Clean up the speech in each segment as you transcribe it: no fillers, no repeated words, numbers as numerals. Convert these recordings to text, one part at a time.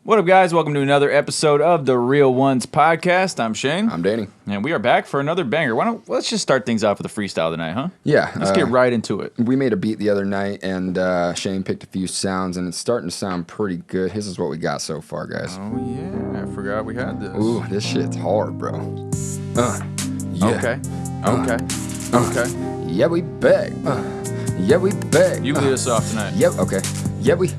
What up, guys? Welcome to another episode of the Real Ones Podcast. I'm Shane. I'm Danny. And we are back for another banger. Let's just start things off with a freestyle tonight, huh? Yeah. Let's get right into it. We made a beat the other night, and Shane picked a few sounds, and it's starting to sound pretty good. This is what we got so far, guys. Oh, yeah. I forgot we had this. Ooh, this shit's hard, bro. Yeah. Okay. Yeah, we back. Yeah, we back. You lead us off tonight. Yep, okay. Yeah, we.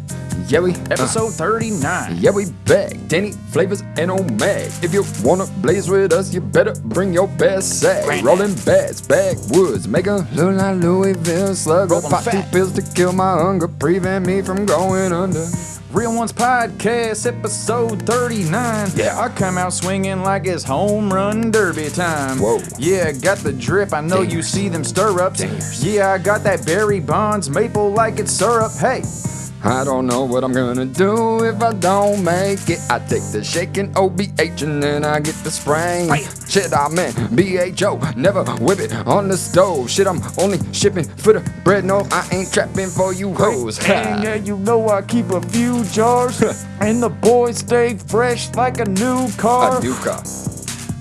Episode 39. Yeah, we back. Danny, Flavors, and Omag. If you wanna blaze with us, you better bring your best sack. Rolling bats, backwoods, make a look like Louisville slugger. Pop 2 pills to kill my hunger, prevent me from going under. Real Ones Podcast, episode 39. Yeah. I come out swinging like it's home run derby time. Whoa. Yeah, got the drip, I know you see them stirrups. Yeah, I got that Barry Bonds maple like it's syrup. Hey. I don't know what I'm gonna do if I don't make it. I take the shaking OBH and then I get the sprain. Shit, I meant BHO, never whip it on the stove. Shit, I'm only shipping for the bread. No, I ain't trapping for you hoes. And yeah, you know I keep a few jars. And the boys stay fresh like a new car. A new car.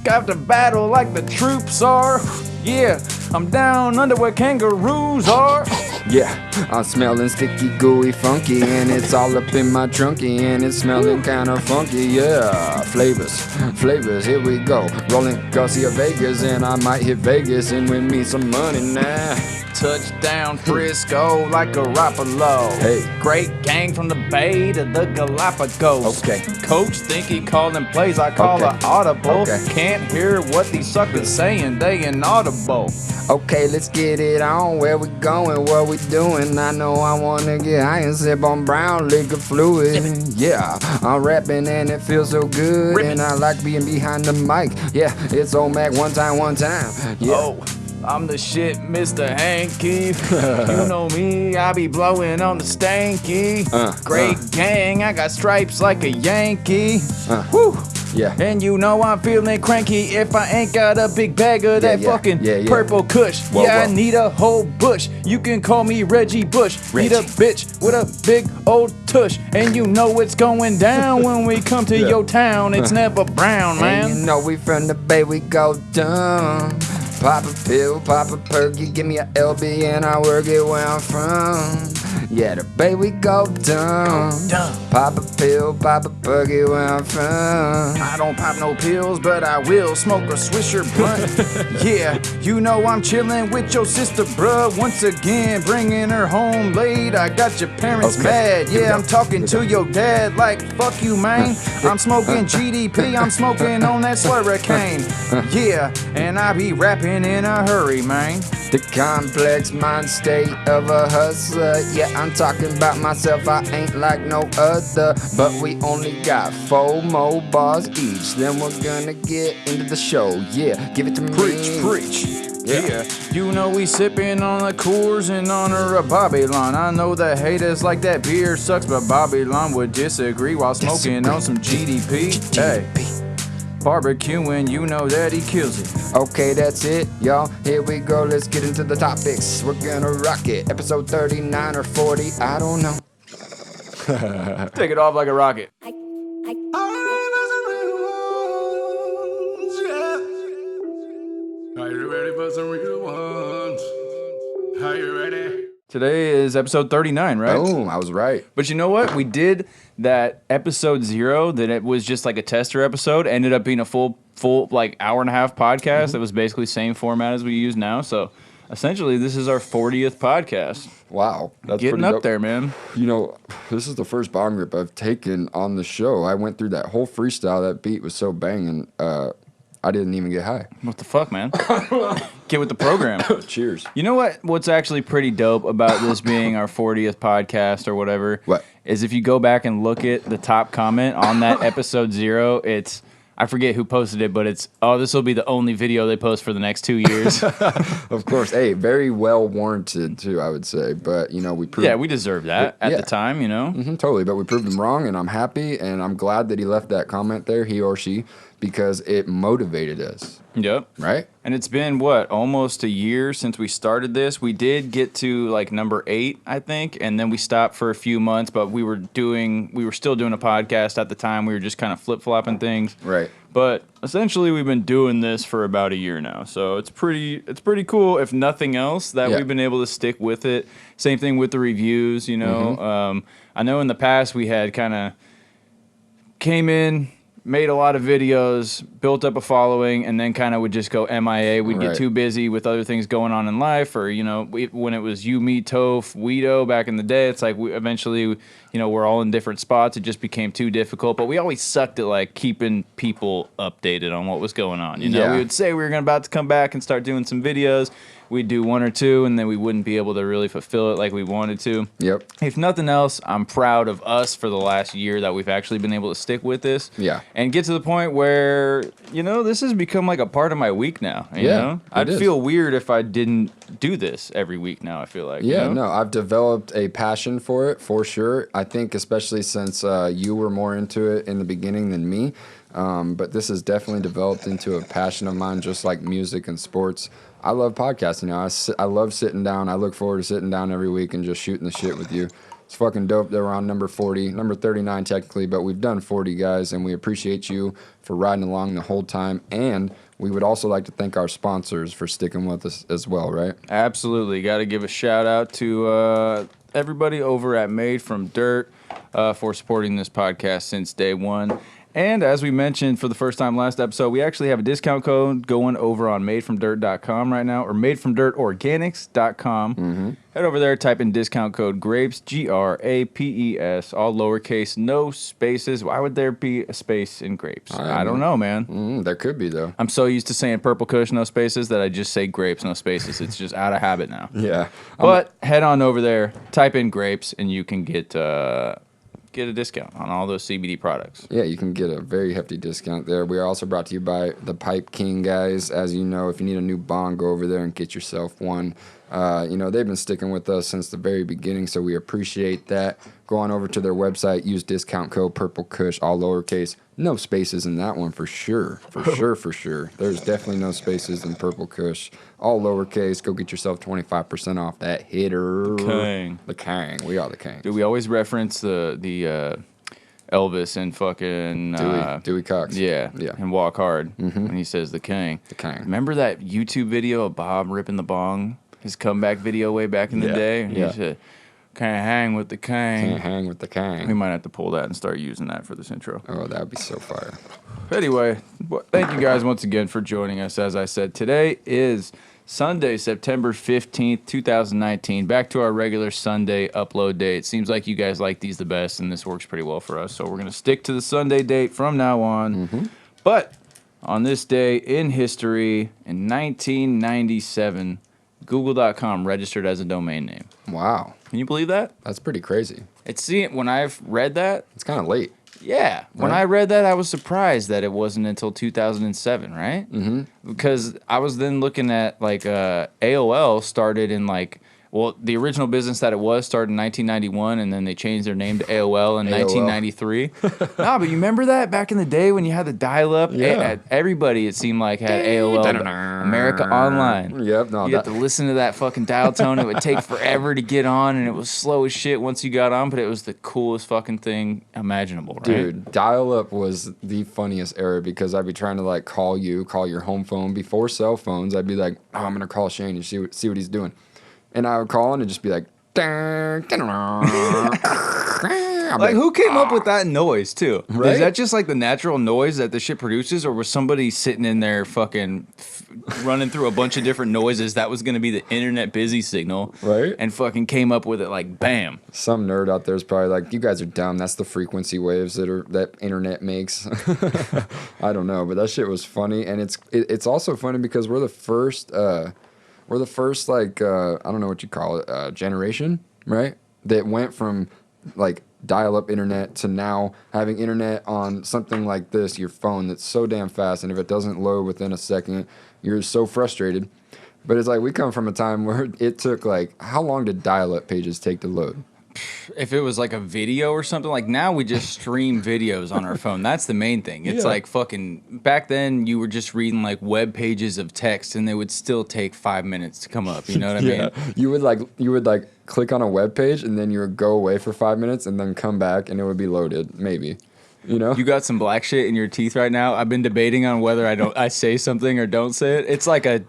Got to battle like the troops are. Yeah, I'm down under where kangaroos are. Yeah, I'm smelling sticky, gooey, funky, and it's all up in my trunky, and it's smelling kinda funky, yeah. Flavors, here we go. Rolling Garcia Vegas, and I might hit Vegas and win me some money now. Touchdown Frisco like Garoppolo. Hey. Grape Gang from the Bay to the Galapagos. Okay. Coach think he calling plays, I call Okay. a audible. Okay. Can't hear what these suckers saying, they inaudible. Okay, let's get it on. Where we going? What we doing? I know I wanna get high and sip on brown liquor fluid. Yeah, I'm rapping and it feels so good. And I like being behind the mic. Yeah, it's Omag one time. Yeah. Oh, I'm the shit, Mr. Hanky. You know me, I be blowing on the stanky. Great gang, I got stripes like a Yankee. Woo. Yeah. And you know I'm feeling cranky if I ain't got a big bag of that fucking purple kush. Whoa. I need a whole bush. You can call me Reggie Bush. Need a bitch with a big old tush. And you know it's going down when we come to your town. It's never brown, man. And you know we from the Bay, we go dumb. Pop a pill, pop a perky, give me a LB and I work it where I'm from. Yeah, the Bay we go dumb. Pop a pill, pop a perky where I'm from. I don't pop no pills, but I will smoke a Swisher blunt. Yeah, you know I'm chilling with your sister, bruh. Once again, bringing her home late. I got your parents mad. Yeah, I'm talking to your dad like, fuck you, man. I'm smoking GDP, I'm smoking on that slurricane. Yeah, and I be rapping in a hurry, man. The complex mind state of a hustler. Yeah, I'm talking about myself, I ain't like no other. But we only got 4 more bars each. Then we're gonna get into the show. Yeah, give it to me. Preach. Yeah, you know we sipping on the Coors in honor of Babylon. I know the haters like that beer sucks, but Babylon would disagree while smoking on some GDP. Hey. Barbecuing, you know that he kills it. Okay, that's it, y'all. Here we go. Let's get into the topics. We're gonna rock it. Episode 39 or 40, I don't know. Take it off like a rocket. Are you ready for some real ones? Are you ready? Today is episode 39, right? Oh, I was right. But you know what? We did that episode 0 that it was just like a tester episode, ended up being a full like hour and a half podcast that was basically same format as we use now. So essentially this is our 40th podcast. Wow. That's Getting pretty up dope. there, man. You know, this is the first bong rip I've taken on the show. I went through that whole freestyle. That beat was so banging. I didn't even get high. What the fuck, man? Get with the program. Cheers. You know what's actually pretty dope about this being our 40th podcast or whatever? What? Is if you go back and look at the top comment on that episode 0, it's, I forget who posted it, but it's, oh, this will be the only video they post for the next 2 years. Of course. Hey, very well warranted, too, I would say. But, you know, we proved... Yeah, we deserve that at the time, you know? Totally, but we proved him wrong, and I'm happy, and I'm glad that he left that comment there, he or she, because it motivated us, Yep. right? And it's been, what, almost a year since we started this. We did get to, like, number 8, I think, and then we stopped for a few months, but we were still doing a podcast at the time. We were just kind of flip-flopping things. Right. But essentially, we've been doing this for about a year now, so it's pretty cool, if nothing else, that we've been able to stick with it. Same thing with the reviews, you know. I know in the past we had kind of came in, made a lot of videos, built up a following, and then kind of would just go MIA. We'd get too busy with other things going on in life, or, you know, when it was you, me, Toph, Weedo back in the day, it's like eventually, you know, we're all in different spots. It just became too difficult, but we always sucked at, like, keeping people updated on what was going on. You know, we would say we were about to come back and start doing some videos. We'd do 1 or 2, and then we wouldn't be able to really fulfill it like we wanted to. Yep. If nothing else, I'm proud of us for the last year that we've actually been able to stick with this. Yeah. And get to the point where, you know, this has become like a part of my week now. You know? I'd feel weird if I didn't do this every week now, I feel like. Yeah, you know? no, I've developed a passion for it, for sure. I think especially since you were more into it in the beginning than me. But this has definitely developed into a passion of mine, just like music and sports. I love podcasting now. I love sitting down. I look forward to sitting down every week and just shooting the shit with you. It's fucking dope that we're on number 40, number 39 technically, but we've done 40, guys, and we appreciate you for riding along the whole time. And we would also like to thank our sponsors for sticking with us as well, right? Absolutely. Got to give a shout out to everybody over at Made from Dirt for supporting this podcast since day one. And as we mentioned for the first time last episode, we actually have a discount code going over on madefromdirt.com right now, or madefromdirtorganics.com. Mm-hmm. Head over there, type in discount code GRAPES, GRAPES, all lowercase, no spaces. Why would there be a space in grapes? I don't know, man. There could be, though. I'm so used to saying Purple Kush, no spaces, that I just say grapes, no spaces. It's just out of habit now. Yeah. But head on over there, type in grapes, and you can get a discount on all those CBD products. Yeah, you can get a very hefty discount there. We are also brought to you by the Pipe King, guys. As you know, if you need a new bong, go over there and get yourself one. You know, they've been sticking with us since the very beginning, so we appreciate that. Go on over to their website, use discount code PurpleKush, all lowercase. No spaces in that one for sure. For sure. There's definitely no spaces in Purple Kush. All lowercase. Go get yourself 25% off that hitter. King. The King. We are the King. Dude, we always reference the Elvis and fucking Dewey Cox. Yeah. And Walk Hard when he says the King. The King. Remember that YouTube video of Bob ripping the bong? His comeback video way back in the day? He said, can't hang with the King. Can't hang with the King. We might have to pull that and start using that for this intro. Oh, that would be so fire. Anyway, thank you guys once again for joining us. As I said, today is Sunday, September 15th, 2019. Back to our regular Sunday upload date. Seems like you guys like these the best, and this works pretty well for us. So we're going to stick to the Sunday date from now on. But on this day in history, in 1997, Google.com registered as a domain name. Wow. Can you believe that? That's pretty crazy. When I've read that, It's kind of late. yeah. When I read that, I was surprised that it wasn't until 2007, right? Mm-hmm. Because I was then looking at, like, AOL started in, like, well, the original business that it was started in 1991, and then they changed their name to AOL in 1993. Nah, but you remember that back in the day when you had the dial-up? Yeah. Everybody, it seemed like, had AOL, America Online. Yep. No, You had to listen to that fucking dial tone. It would take forever to get on, and it was slow as shit once you got on, but it was the coolest fucking thing imaginable, right? Dude, dial-up was the funniest era because I'd be trying to, like, call your home phone before cell phones. I'd be like, oh, I'm going to call Shane and see what he's doing. And I would call and it'd just be like, like, who came up with that noise, too? Right? Is that just, like, the natural noise that the shit produces, or was somebody sitting in there fucking running through a bunch of different noises that was going to be the internet busy signal? Right. And fucking came up with it like, bam. Some nerd out there is probably like, you guys are dumb. That's the frequency waves that internet makes. I don't know, but that shit was funny. And it's also funny because we're the first, like, I don't know what you call it, generation, right? That went from, like, dial-up internet to now having internet on something like this, your phone, that's so damn fast, and if it doesn't load within a second, you're so frustrated. But it's like we come from a time where it took, like, how long did dial-up pages take to load? if it was like a video or something, like now we just stream videos on our phone. That's the main thing. It's like fucking back then you were just reading like web pages of text and they would still take 5 minutes to come up. You know what I mean? You would like click on a web page and then you would go away for 5 minutes and then come back and it would be loaded, maybe. You know? You got some black shit in your teeth right now. I've been debating on whether I say something or don't say it. It's like a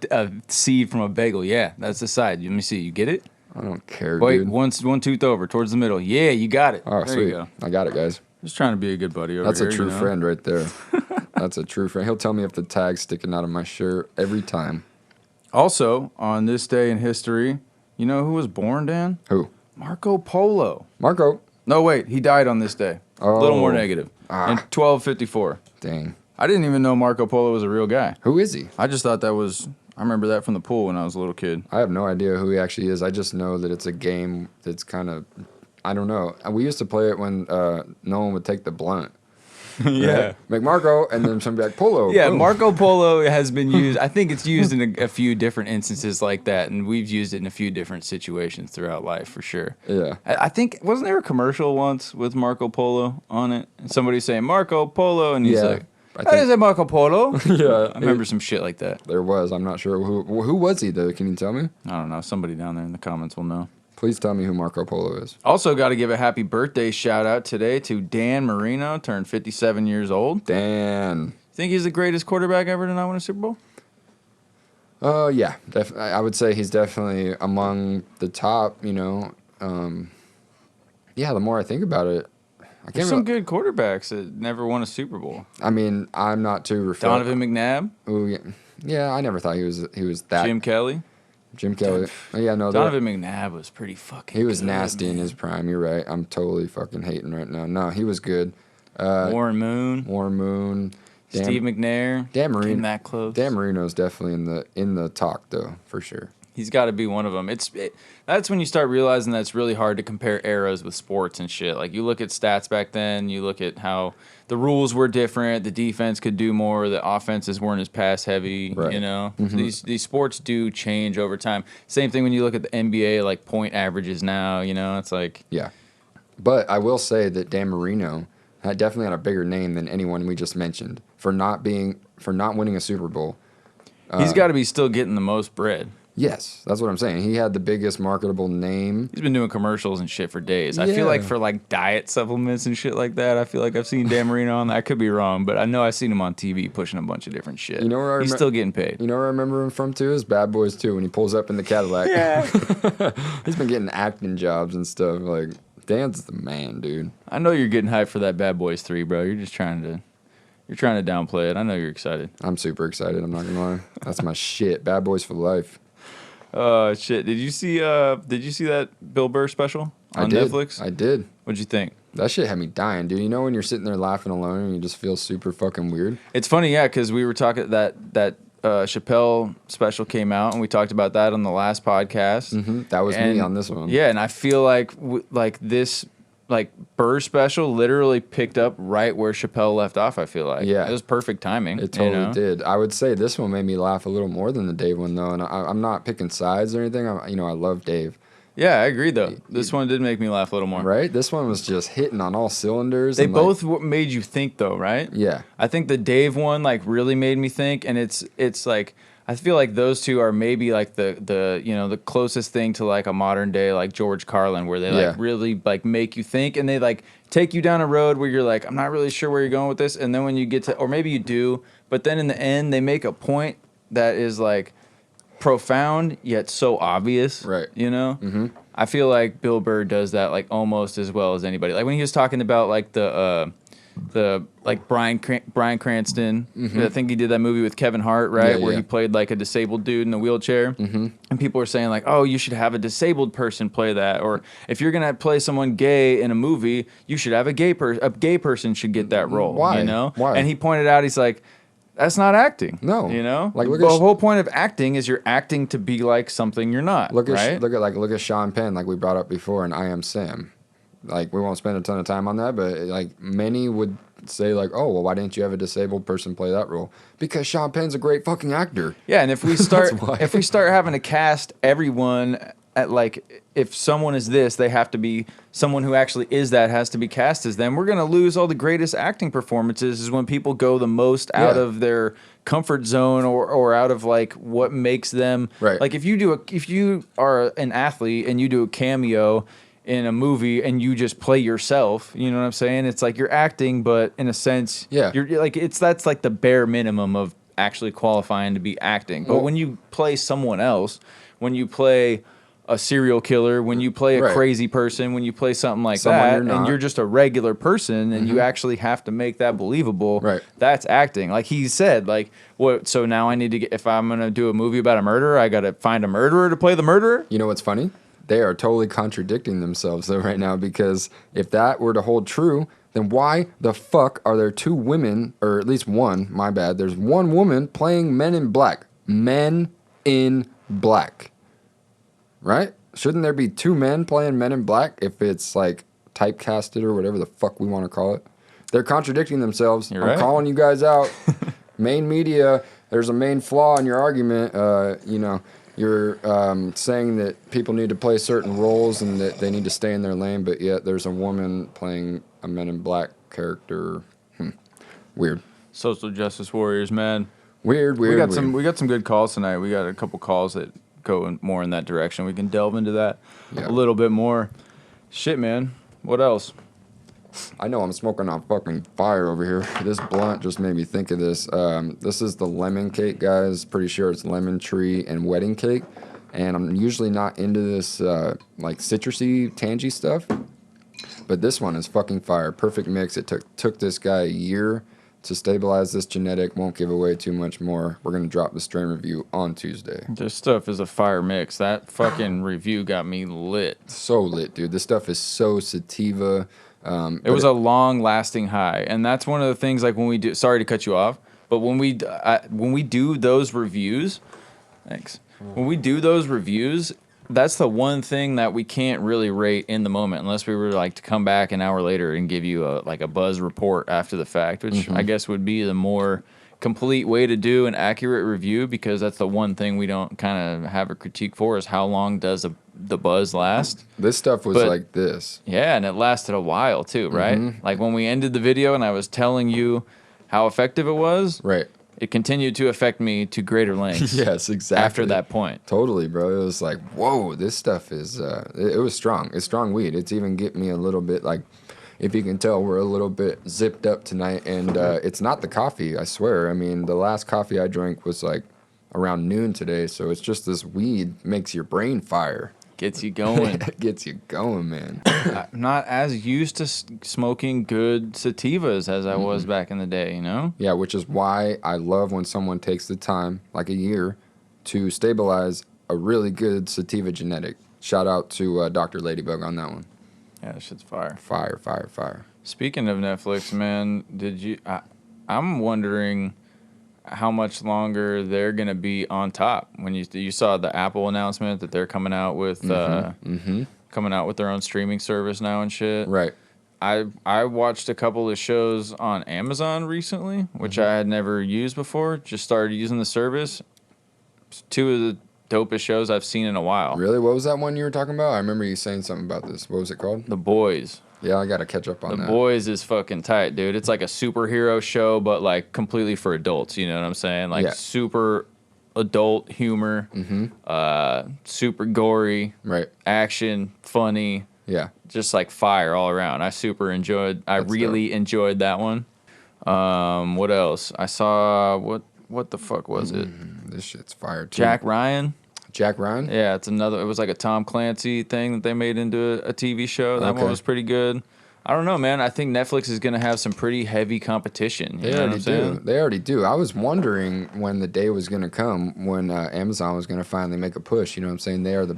seed from a bagel. Yeah, that's the side. Let me see. You get it? I don't care, Wait, dude. one tooth over, towards the middle. Yeah, you got it. Oh, there sweet. You go. I got it, guys. Just trying to be a good buddy over That's here. a true friend right there. That's a true friend. He'll tell me if the tag's sticking out of my shirt every time. Also, on this day in history, you know who was born, Dan? Who? Marco Polo. Marco. No, wait, he died on this day. Oh. A little more negative. In 1254. Dang. I didn't even know Marco Polo was a real guy. Who is he? I just thought that was... I remember that from the pool when I was a little kid. I have no idea who he actually is. I just know that it's a game that's kind of... I don't know. We used to play it when no one would take the blunt. Yeah. Make Marco, and then somebody like Polo. Yeah, boom. Marco Polo has been used. I think it's used in a few different instances like that, and we've used it in a few different situations throughout life for sure. Yeah. I think, wasn't there a commercial once with Marco Polo on it? And somebody saying Marco Polo, and he's like, "How is it Marco Polo?" Yeah. I remember some shit like that. There was. I'm not sure. Who was he, though? Can you tell me? I don't know. Somebody down there in the comments will know. Please tell me who Marco Polo is. Also, got to give a happy birthday shout out today to Dan Marino, turned 57 years old. Dan. Think he's the greatest quarterback ever to not win a Super Bowl? Yeah. I would say he's definitely among the top, you know. Yeah, the more I think about it, There's some good quarterbacks that never won a Super Bowl. I mean, I'm not too... Donovan McNabb? Oh, yeah, I never thought he was that... Jim Kelly? Jim Kelly. Oh, yeah, no. Donovan McNabb was pretty fucking He was good, nasty in his prime. You're right. I'm totally fucking hating right now. No, he was good. Warren Moon. Dan Steve McNair. Dan Marino. Came that close. Dan Marino's definitely in the talk, though, for sure. He's got to be one of them. That's when you start realizing that it's really hard to compare eras with sports and shit. Like, you look at stats back then, you look at how the rules were different, the defense could do more, the offenses weren't as pass-heavy, right. You know? Mm-hmm. These sports do change over time. Same thing when you look at the NBA, like, point averages now, you know? It's like... Yeah. But I will say that Dan Marino definitely had a bigger name than anyone we just mentioned for not winning a Super Bowl. He's got to be still getting the most bread. Yes, that's what I'm saying. He had the biggest marketable name. He's been doing commercials and shit for days. Yeah. I feel like for like diet supplements and shit like that, I feel like I've seen Dan Marino on that. I could be wrong, but I know I've seen him on TV pushing a bunch of different shit. You know where he's still getting paid. You know where I remember him from too? Is Bad Boys 2 when he pulls up in the Cadillac. Yeah. He's been getting acting jobs and stuff. Like, Dan's the man, dude. I know you're getting hyped for that Bad Boys 3, bro. You're trying to downplay it. I know you're excited. I'm super excited. I'm not gonna lie. That's my shit. Bad Boys for life. Shit. Did you see that Bill Burr special on Netflix? I did. What'd you think? That shit had me dying, dude. You know when you're sitting there laughing alone and you just feel super fucking weird? It's funny, yeah, because we were talking that Chappelle special came out, and we talked about that on the last podcast. Mm-hmm. That was me on this one. Yeah, and I feel like this Burr special literally picked up right where Chappelle left off. I feel like it was perfect timing. It totally did. I would say this one made me laugh a little more than the Dave one though, and I'm not picking sides or anything. I love Dave. Yeah, I agree though. This one did make me laugh a little more. Right? This one was just hitting on all cylinders. They both made you think though, right? Yeah. I think the Dave one really made me think, and it's like I feel like those two are maybe like the closest thing to like a modern day like George Carlin, where they really like make you think, and they like take you down a road where you're like, I'm not really sure where you're going with this, and then when you get to, or maybe you do, but then in the end they make a point that is like profound yet so obvious, right? You know, I feel like Bill Burr does that like almost as well as anybody. Like when he was talking about like the Bryan Cranston. I think he did that movie with Kevin Hart, right? Where he played like a disabled dude in a wheelchair. And people were saying like, oh, you should have a disabled person play that. Or if you're going to play someone gay in a movie, you should have a gay person should get that role. Why? You know? Why? And he pointed out, he's like, that's not acting. No. You know? Like, the whole point of acting is you're acting to be like something you're not, look right? Look at Sean Penn, like we brought up before in I Am Sam. Like, we won't spend a ton of time on that, but like many would say like, oh, well, why didn't you have a disabled person play that role? Because Sean Penn's a great fucking actor. Yeah, and if we start having to cast everyone at like if someone is this, they have to be someone who actually is that has to be cast as them. We're gonna lose all the greatest acting performances is when people go the most out of their comfort zone or out of like what makes them like if you are an athlete and you do a cameo in a movie and you just play yourself, you know what I'm saying? It's like you're acting, but in a sense, you're like that's like the bare minimum of actually qualifying to be acting. But when you play someone else, when you play a serial killer, when you play a crazy person, when you play something like that, and you're just a regular person, and you actually have to make that believable. That's acting. Like he said, like what? So now I need to get. If I'm gonna do a movie about a murderer, I gotta find a murderer to play the murderer. You know what's funny? They are totally contradicting themselves though right now, because if that were to hold true, then why the fuck are there 2 women, or at least one? My bad. There's 1 woman playing Men in Black. Men in Black. Right? Shouldn't there be 2 men playing Men in Black if it's like typecasted or whatever the fuck we want to call it? They're contradicting themselves. I'm calling you guys out. Main media, there's a main flaw in your argument. You know, you're saying that people need to play certain roles and that they need to stay in their lane, but yet there's a woman playing a Men in Black character. Weird. Social justice warriors, man. Weird. We got some good calls tonight. We got a couple calls that go more in that direction. We can delve into that a little bit more. Shit, man. What else? I know I'm smoking on fucking fire over here. This blunt just made me think of this. This is the lemon cake, guys. Pretty sure it's lemon tree and wedding cake. And I'm usually not into this like citrusy, tangy stuff. But this one is fucking fire. Perfect mix. It took this guy a year to stabilize this genetic. Won't give away too much more. We're going to drop the strain review on Tuesday. This stuff is a fire mix. That fucking review got me lit. So lit, dude. This stuff is so sativa. It was a long-lasting high. And that's one of the things, like when we do... Sorry to cut you off. But when we do those reviews... Thanks. When we do those reviews... That's the one thing that we can't really rate in the moment unless we were like to come back an hour later and give you a buzz report after the fact, which I guess would be the more complete way to do an accurate review, because that's the one thing we don't kind of have a critique for is how long does the buzz last. This stuff was like this. Yeah, and it lasted a while too, right? Like when we ended the video and I was telling you how effective it was. Right. It continued to affect me to greater lengths. Yes, exactly. After that point. Totally, bro. It was like, whoa, this stuff is, it was strong. It's strong weed. It's even getting me a little bit, like, if you can tell, we're a little bit zipped up tonight. And it's not the coffee, I swear. I mean, the last coffee I drank was like around noon today. So it's just this weed makes your brain fire. Gets you going. Gets you going, man. I'm not as used to smoking good sativas as I was back in the day, you know? Yeah, which is why I love when someone takes the time, like a year, to stabilize a really good sativa genetic. Shout out to Dr. Ladybug on that one. Yeah, that shit's fire. Fire. Speaking of Netflix, man, I'm wondering how much longer they're gonna be on top. When you saw the Apple announcement that they're coming out with coming out with their own streaming service now and shit. Right. I watched a couple of shows on Amazon recently, which I had never used before. Just started using the service. It's 2 of the dopest shows I've seen in a while. Really? What was that one you were talking about? I remember you saying something about this. What was it called? The Boys. Yeah, I got to catch up on that. The Boys is fucking tight, dude. It's like a superhero show, but like completely for adults. You know what I'm saying? Like super adult humor, super gory, right? Action, funny, just like fire all around. I really enjoyed that one. What else? I saw what the fuck was it? This shit's fire too. Jack Ryan. Yeah, it's another. It was like a Tom Clancy thing that they made into a TV show. That one was pretty good. I don't know, man. I think Netflix is gonna have some pretty heavy competition. You know what I'm saying? They already do. I was wondering when the day was gonna come when Amazon was gonna finally make a push. You know what I'm saying? They are the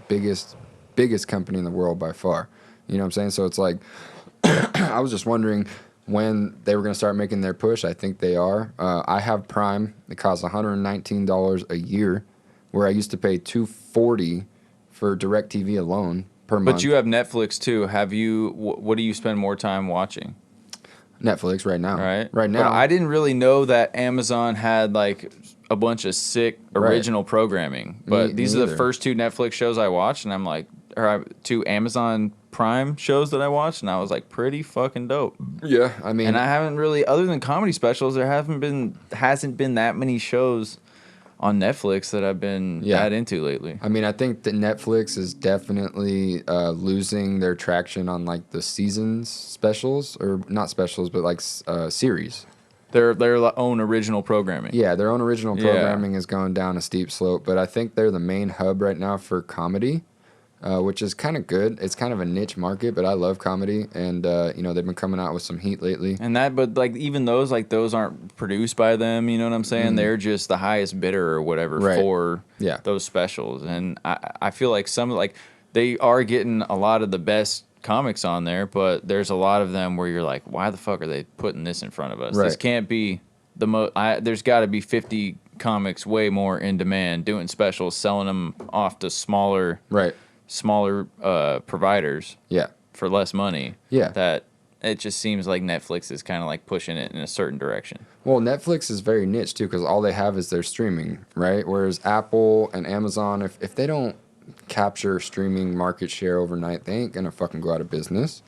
biggest company in the world by far. You know what I'm saying? So it's like I was just wondering when they were gonna start making their push. I think they are. I have Prime. It costs $119 a year, where I used to pay $240 for DirecTV alone per month. But you have Netflix too. Have you? What do you spend more time watching? Netflix right now. Right now. But I didn't really know that Amazon had like a bunch of sick original programming. But these are the first 2 Netflix shows I watched, and I'm like, 2 Amazon Prime shows that I watched, and I was like, pretty fucking dope. Yeah, I mean, and I haven't really, other than comedy specials, there hasn't been that many shows on Netflix that I've been that into lately. I mean, I think that Netflix is definitely losing their traction on like the seasons specials, or not specials, but like series. Their own original programming. Yeah, their own original programming is going down a steep slope, but I think they're the main hub right now for comedy, which is kind of good. It's kind of a niche market, but I love comedy, and you know, they've been coming out with some heat lately. And but like even those aren't produced by them. You know what I'm saying? They're just the highest bidder or whatever for those specials. And I feel like they are getting a lot of the best comics on there, but there's a lot of them where you're like, why the fuck are they putting this in front of us? This can't be the most. There's got to be 50 comics way more in demand doing specials, selling them off to smaller providers for less money. That it just seems like Netflix is kind of like pushing it in a certain direction. Well, Netflix is very niche too, because all they have is their streaming, right? Whereas Apple and Amazon, if they don't capture streaming market share overnight, they ain't gonna fucking go out of business,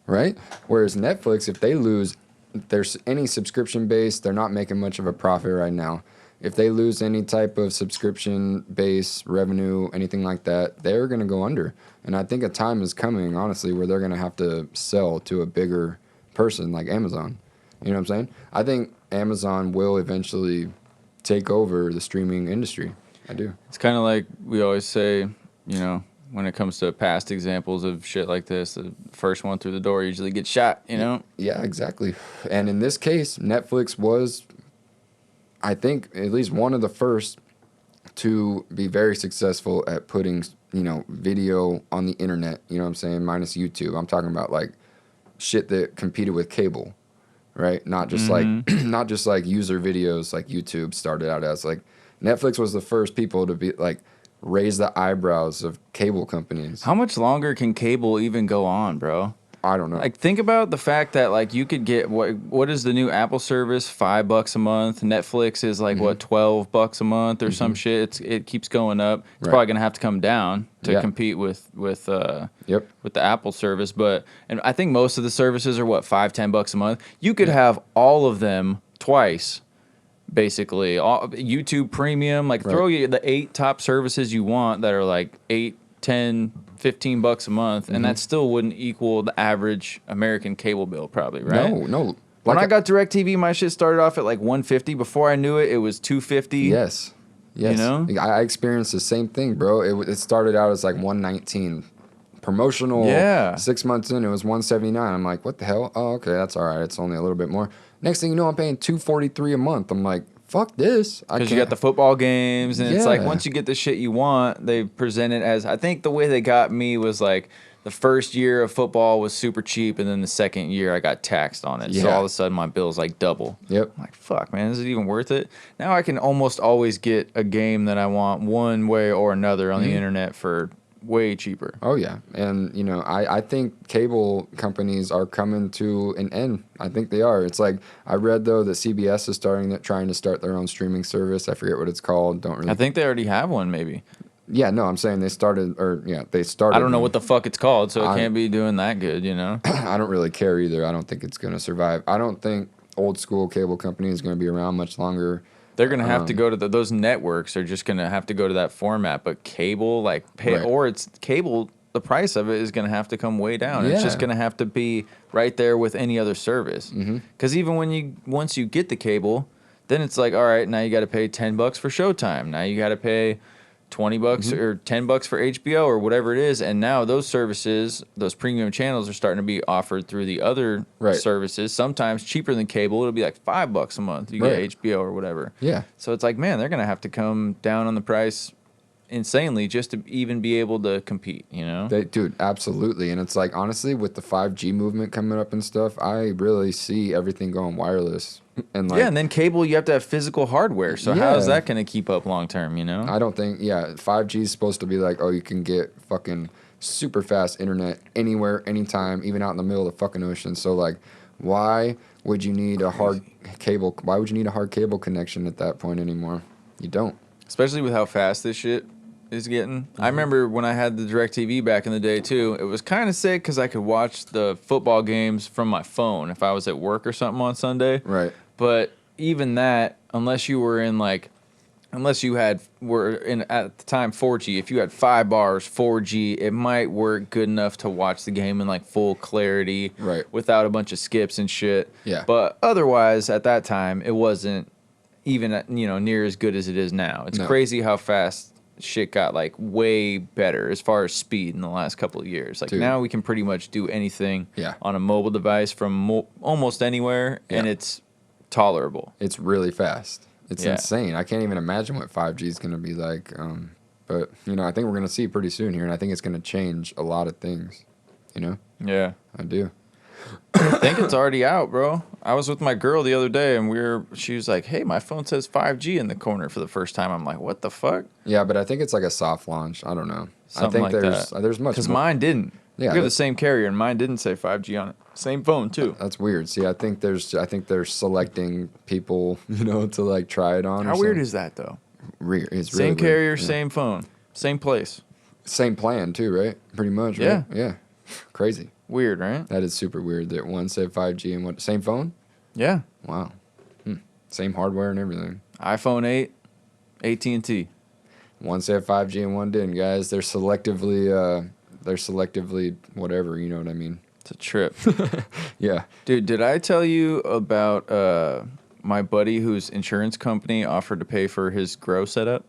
right? Whereas Netflix, if they lose, if there's any subscription base, they're not making much of a profit right now. If they lose any type of subscription base revenue, anything like that, they're gonna go under. And I think a time is coming, honestly, where they're gonna have to sell to a bigger person like Amazon. You know what I'm saying? I think Amazon will eventually take over the streaming industry. I do. It's kind of like we always say, you know, when it comes to past examples of shit like this, the first one through the door usually gets shot, you know? Yeah, exactly. And in this case, Netflix was, I think, at least one of the first to be very successful at putting, you know, video on the internet, you know what I'm saying, minus YouTube. I'm talking about like shit that competed with cable, right? Not just like not just like user videos like YouTube started out as. Like Netflix was the first people to be like raise the eyebrows of cable companies. How much longer can cable even go on, bro? I don't know. Like, think about the fact that like you could get what is the new Apple service? $5 a month. Netflix is like what, $12 a month or some shit. It keeps going up. It's probably gonna have to come down to compete with the Apple service. But and I think most of the services are what, $5-10 a month. You could have all of them twice. Basically, YouTube Premium, like throw you the 8 top services you want that are like $8, $10, $15 a month, and that still wouldn't equal the average American cable bill, probably, right? No. When I got DirecTV, my shit started off at like $150. Before I knew it, it was $250. Yes. You know, I experienced the same thing, bro. It started out as like $119. Promotional. 6 months in, it was $179. I'm like, what the hell? Oh, okay, that's all right. It's only a little bit more. Next thing you know, I'm paying $243 a month. I'm like, fuck this. Because you got the football games, and it's like once you get the shit you want, they present it as. I think the way they got me was like the first year of football was super cheap, and then the second year I got taxed on it. So all of a sudden my bill's like double. Yep. I'm like, fuck, man, is it even worth it? Now I can almost always get a game that I want one way or another on the internet for way cheaper. Oh yeah, and you know, I think cable companies are coming to an end. I think they are. It's like I read though that CBS is trying to start their own streaming service. I forget what it's called. I think they already have one, maybe. Yeah, no, I'm saying they started. I don't know what the fuck it's called, so it can't be doing that good, you know. I don't really care either. I don't think it's gonna survive. I don't think old school cable company is gonna be around much longer. They're going to have to go to those networks are just going to have to go to that format. But cable, or it's cable, the price of it is going to have to come way down. It's just going to have to be right there with any other service. Because even once you get the cable, then it's like, all right, now you got to pay $10 for Showtime. Now you got to pay $20 or $10 for HBO or whatever it is. And now those services, those premium channels are starting to be offered through the other services. Sometimes cheaper than cable. It'll be like $5 a month. You get HBO or whatever. Yeah. So it's like, man, they're going to have to come down on the price insanely just to even be able to compete, you know? Dude, absolutely. And it's like, honestly, with the 5G movement coming up and stuff, I really see everything going wireless. And like, and then cable, you have to have physical hardware. So how is that going to keep up long term, you know? I don't think, 5G is supposed to be like, oh, you can get fucking super fast internet anywhere, anytime, even out in the middle of the fucking ocean. So like, why would you need a hard cable? Why would you need a hard cable connection at that point anymore? You don't. Especially with how fast this shit is getting. I remember when I had the DirecTV back in the day too. It was kind of sick because I could watch the football games from my phone if I was at work or something on Sunday. Right. But even that, unless you were in like, unless you were in at the time 4G, if you had 5 bars 4G, it might work good enough to watch the game in like full clarity, Right, without a bunch of skips and shit. Yeah. But otherwise, at that time, it wasn't even near as good as it is now. It's crazy how fast shit got like way better as far as speed in the last couple of years. Like now we can pretty much do anything on a mobile device from almost anywhere, and it's tolerable. It's really fast. It's insane. I can't even imagine what 5G is going to be like. But I think we're going to see pretty soon here, and I think it's going to change a lot of things. Yeah, I do. I think it's already out, bro. I was with my girl the other day, and she was like, "Hey, my phone says 5G in the corner for the first time." I'm like, "What the fuck?" Yeah, but I think it's like a soft launch. I don't know. Something I think like there's much because more. mine didn't. Yeah, we have the same carrier, and mine didn't say 5G on it. Same phone too. That's weird. See, I think they're selecting people, to like try it on. How weird is that though? It's same really carrier, weird. same phone, same place, same plan too, right? Pretty much. Right? Yeah. Yeah. Crazy. Weird, right? That is super weird. That one said 5G and same phone. Yeah. Wow. Same hardware and everything. iPhone 8, AT&T. One said 5G and one didn't, guys. They're selectively whatever, you know what I mean? It's a trip. Yeah. Dude, did I tell you about my buddy whose insurance company offered to pay for his grow setup?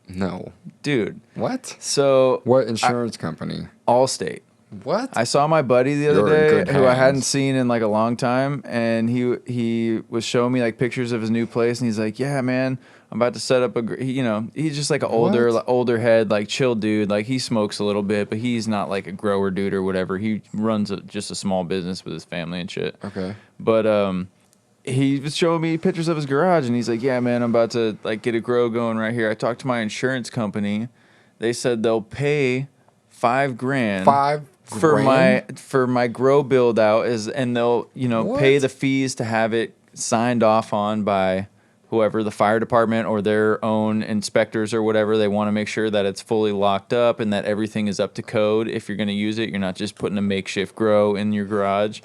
No. Dude. What? So What insurance company? Allstate. What? I saw my buddy the other You're in day good who I hadn't hands. seen in like a long time, and he was showing me like pictures of his new place, and he's like, "Yeah, man, I'm about to set up he's just like an older head, like chill dude. Like he smokes a little bit, but he's not like a grower dude or whatever. He runs just a small business with his family and shit. Okay. But he was showing me pictures of his garage, and he's like, "Yeah, man, I'm about to like get a grow going right here. I talked to my insurance company. They said they'll pay $5,000 for my grow build out and they'll pay the fees to have it signed off on by whoever, the fire department or their own inspectors or whatever. They want to make sure that it's fully locked up and that everything is up to code. If you're going to use it, you're not just putting a makeshift grow in your garage."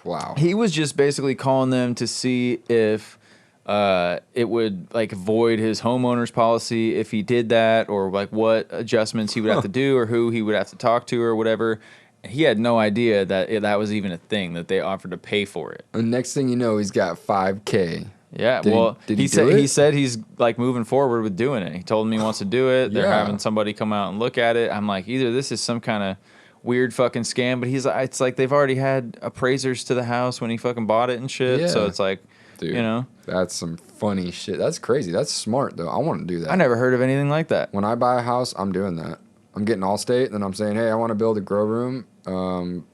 Wow. He was just basically calling them to see if it would like void his homeowner's policy if he did that, or like what adjustments he would have to do, or who he would have to talk to, or whatever. He had no idea that that was even a thing, that they offered to pay for it. And next thing you know, he's got $5K. Yeah, Did he do it? He said he's like moving forward with doing it. He told me he wants to do it. They're having somebody come out and look at it. I'm like, either this is some kind of weird fucking scam, but it's like they've already had appraisers to the house when he fucking bought it and shit. Yeah. So it's like, Dude, that's some funny shit. That's crazy. That's smart though. I want to do that. I never heard of anything like that. When I buy a house, I'm doing that. I'm getting Allstate, and then I'm saying, hey, I want to build a grow room. Come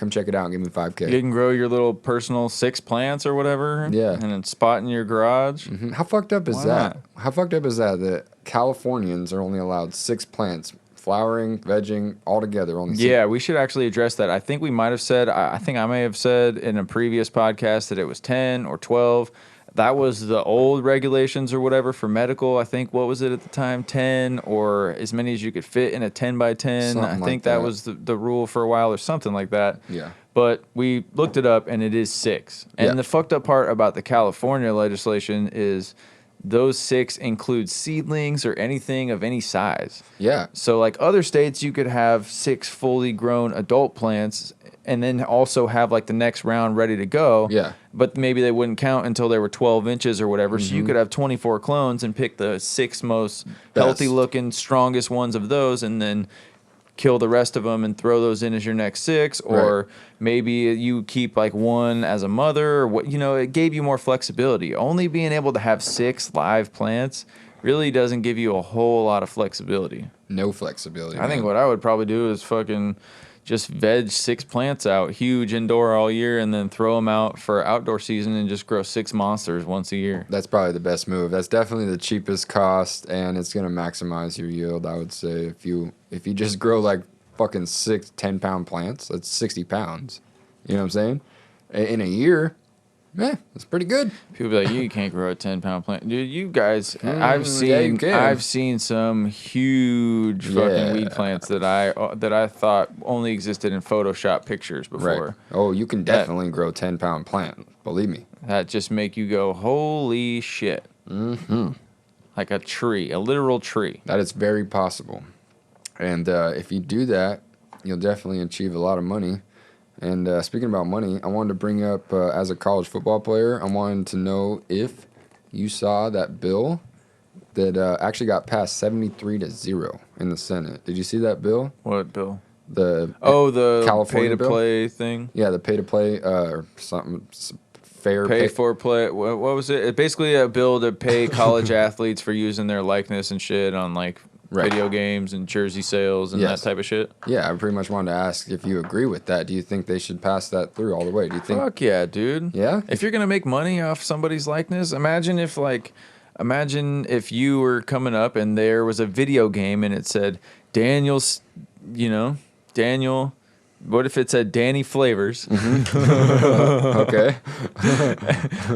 check it out and give me $5K. You can grow your little personal 6 plants or whatever. Yeah. And then spot in your garage. Mm-hmm. How fucked up is Why that? not? How fucked up is that Californians are only allowed 6 plants, flowering, vegging, all together. Only 6. Yeah, we should actually address that. I think we might have said, I think I may have said in a previous podcast that it was 10 or 12. That was the old regulations or whatever for medical. I think, what was it at the time? 10 or as many as you could fit in a 10 by 10. Something I think like that that. was the rule for a while or something like that. Yeah. But we looked it up and it is 6. And Yeah. the fucked up part about the California legislation is those 6 include seedlings or anything of any size. Yeah. So like other states, you could have 6 fully grown adult plants and then also have like the next round ready to go. Yeah. But maybe they wouldn't count until they were 12 inches or whatever. So you could have 24 clones and pick the 6 most healthy looking, strongest ones of those, and then kill the rest of them and throw those in as your next 6. Or maybe you keep like 1 as a mother, or what, it gave you more flexibility. Only being able to have 6 live plants really doesn't give you a whole lot of flexibility. No flexibility. I think what I would probably do is fucking just veg 6 plants out, huge indoor all year, and then throw them out for outdoor season and just grow 6 monsters once a year. That's probably the best move. That's definitely the cheapest cost, and it's gonna maximize your yield. I would say if you just grow like fucking 6 10-pound plants, that's 60 pounds. You know what I'm saying? In a year, Yeah, that's pretty good. People be like, you can't grow a 10-pound plant, dude. You guys, I've yeah, you seen, can. I've seen some huge fucking weed plants that I thought only existed in Photoshop pictures before. Right. Oh, you can definitely grow a 10-pound plant. Believe me. That just make you go, holy shit. Mm-hmm. Like a tree, a literal tree. That is very possible. And if you do that, you'll definitely achieve a lot of money. And speaking about money, I wanted to bring up, as a college football player, I wanted to know if you saw that bill that actually got passed 73-0 in the Senate. Did you see that bill? What bill? The pay California to bill? play thing. Yeah, the pay to play or something. Pay for play. What was it? It's basically a bill to pay college athletes for using their likeness and shit on like video games and jersey sales and that type of shit. Yeah, I pretty much wanted to ask if you agree with that. Do you think they should pass that through all the way? Do you think? Fuck yeah, dude. Yeah? If you're gonna make money off somebody's likeness, imagine if you were coming up and there was a video game and it said Daniel. What if it said Danny Flavors? Okay.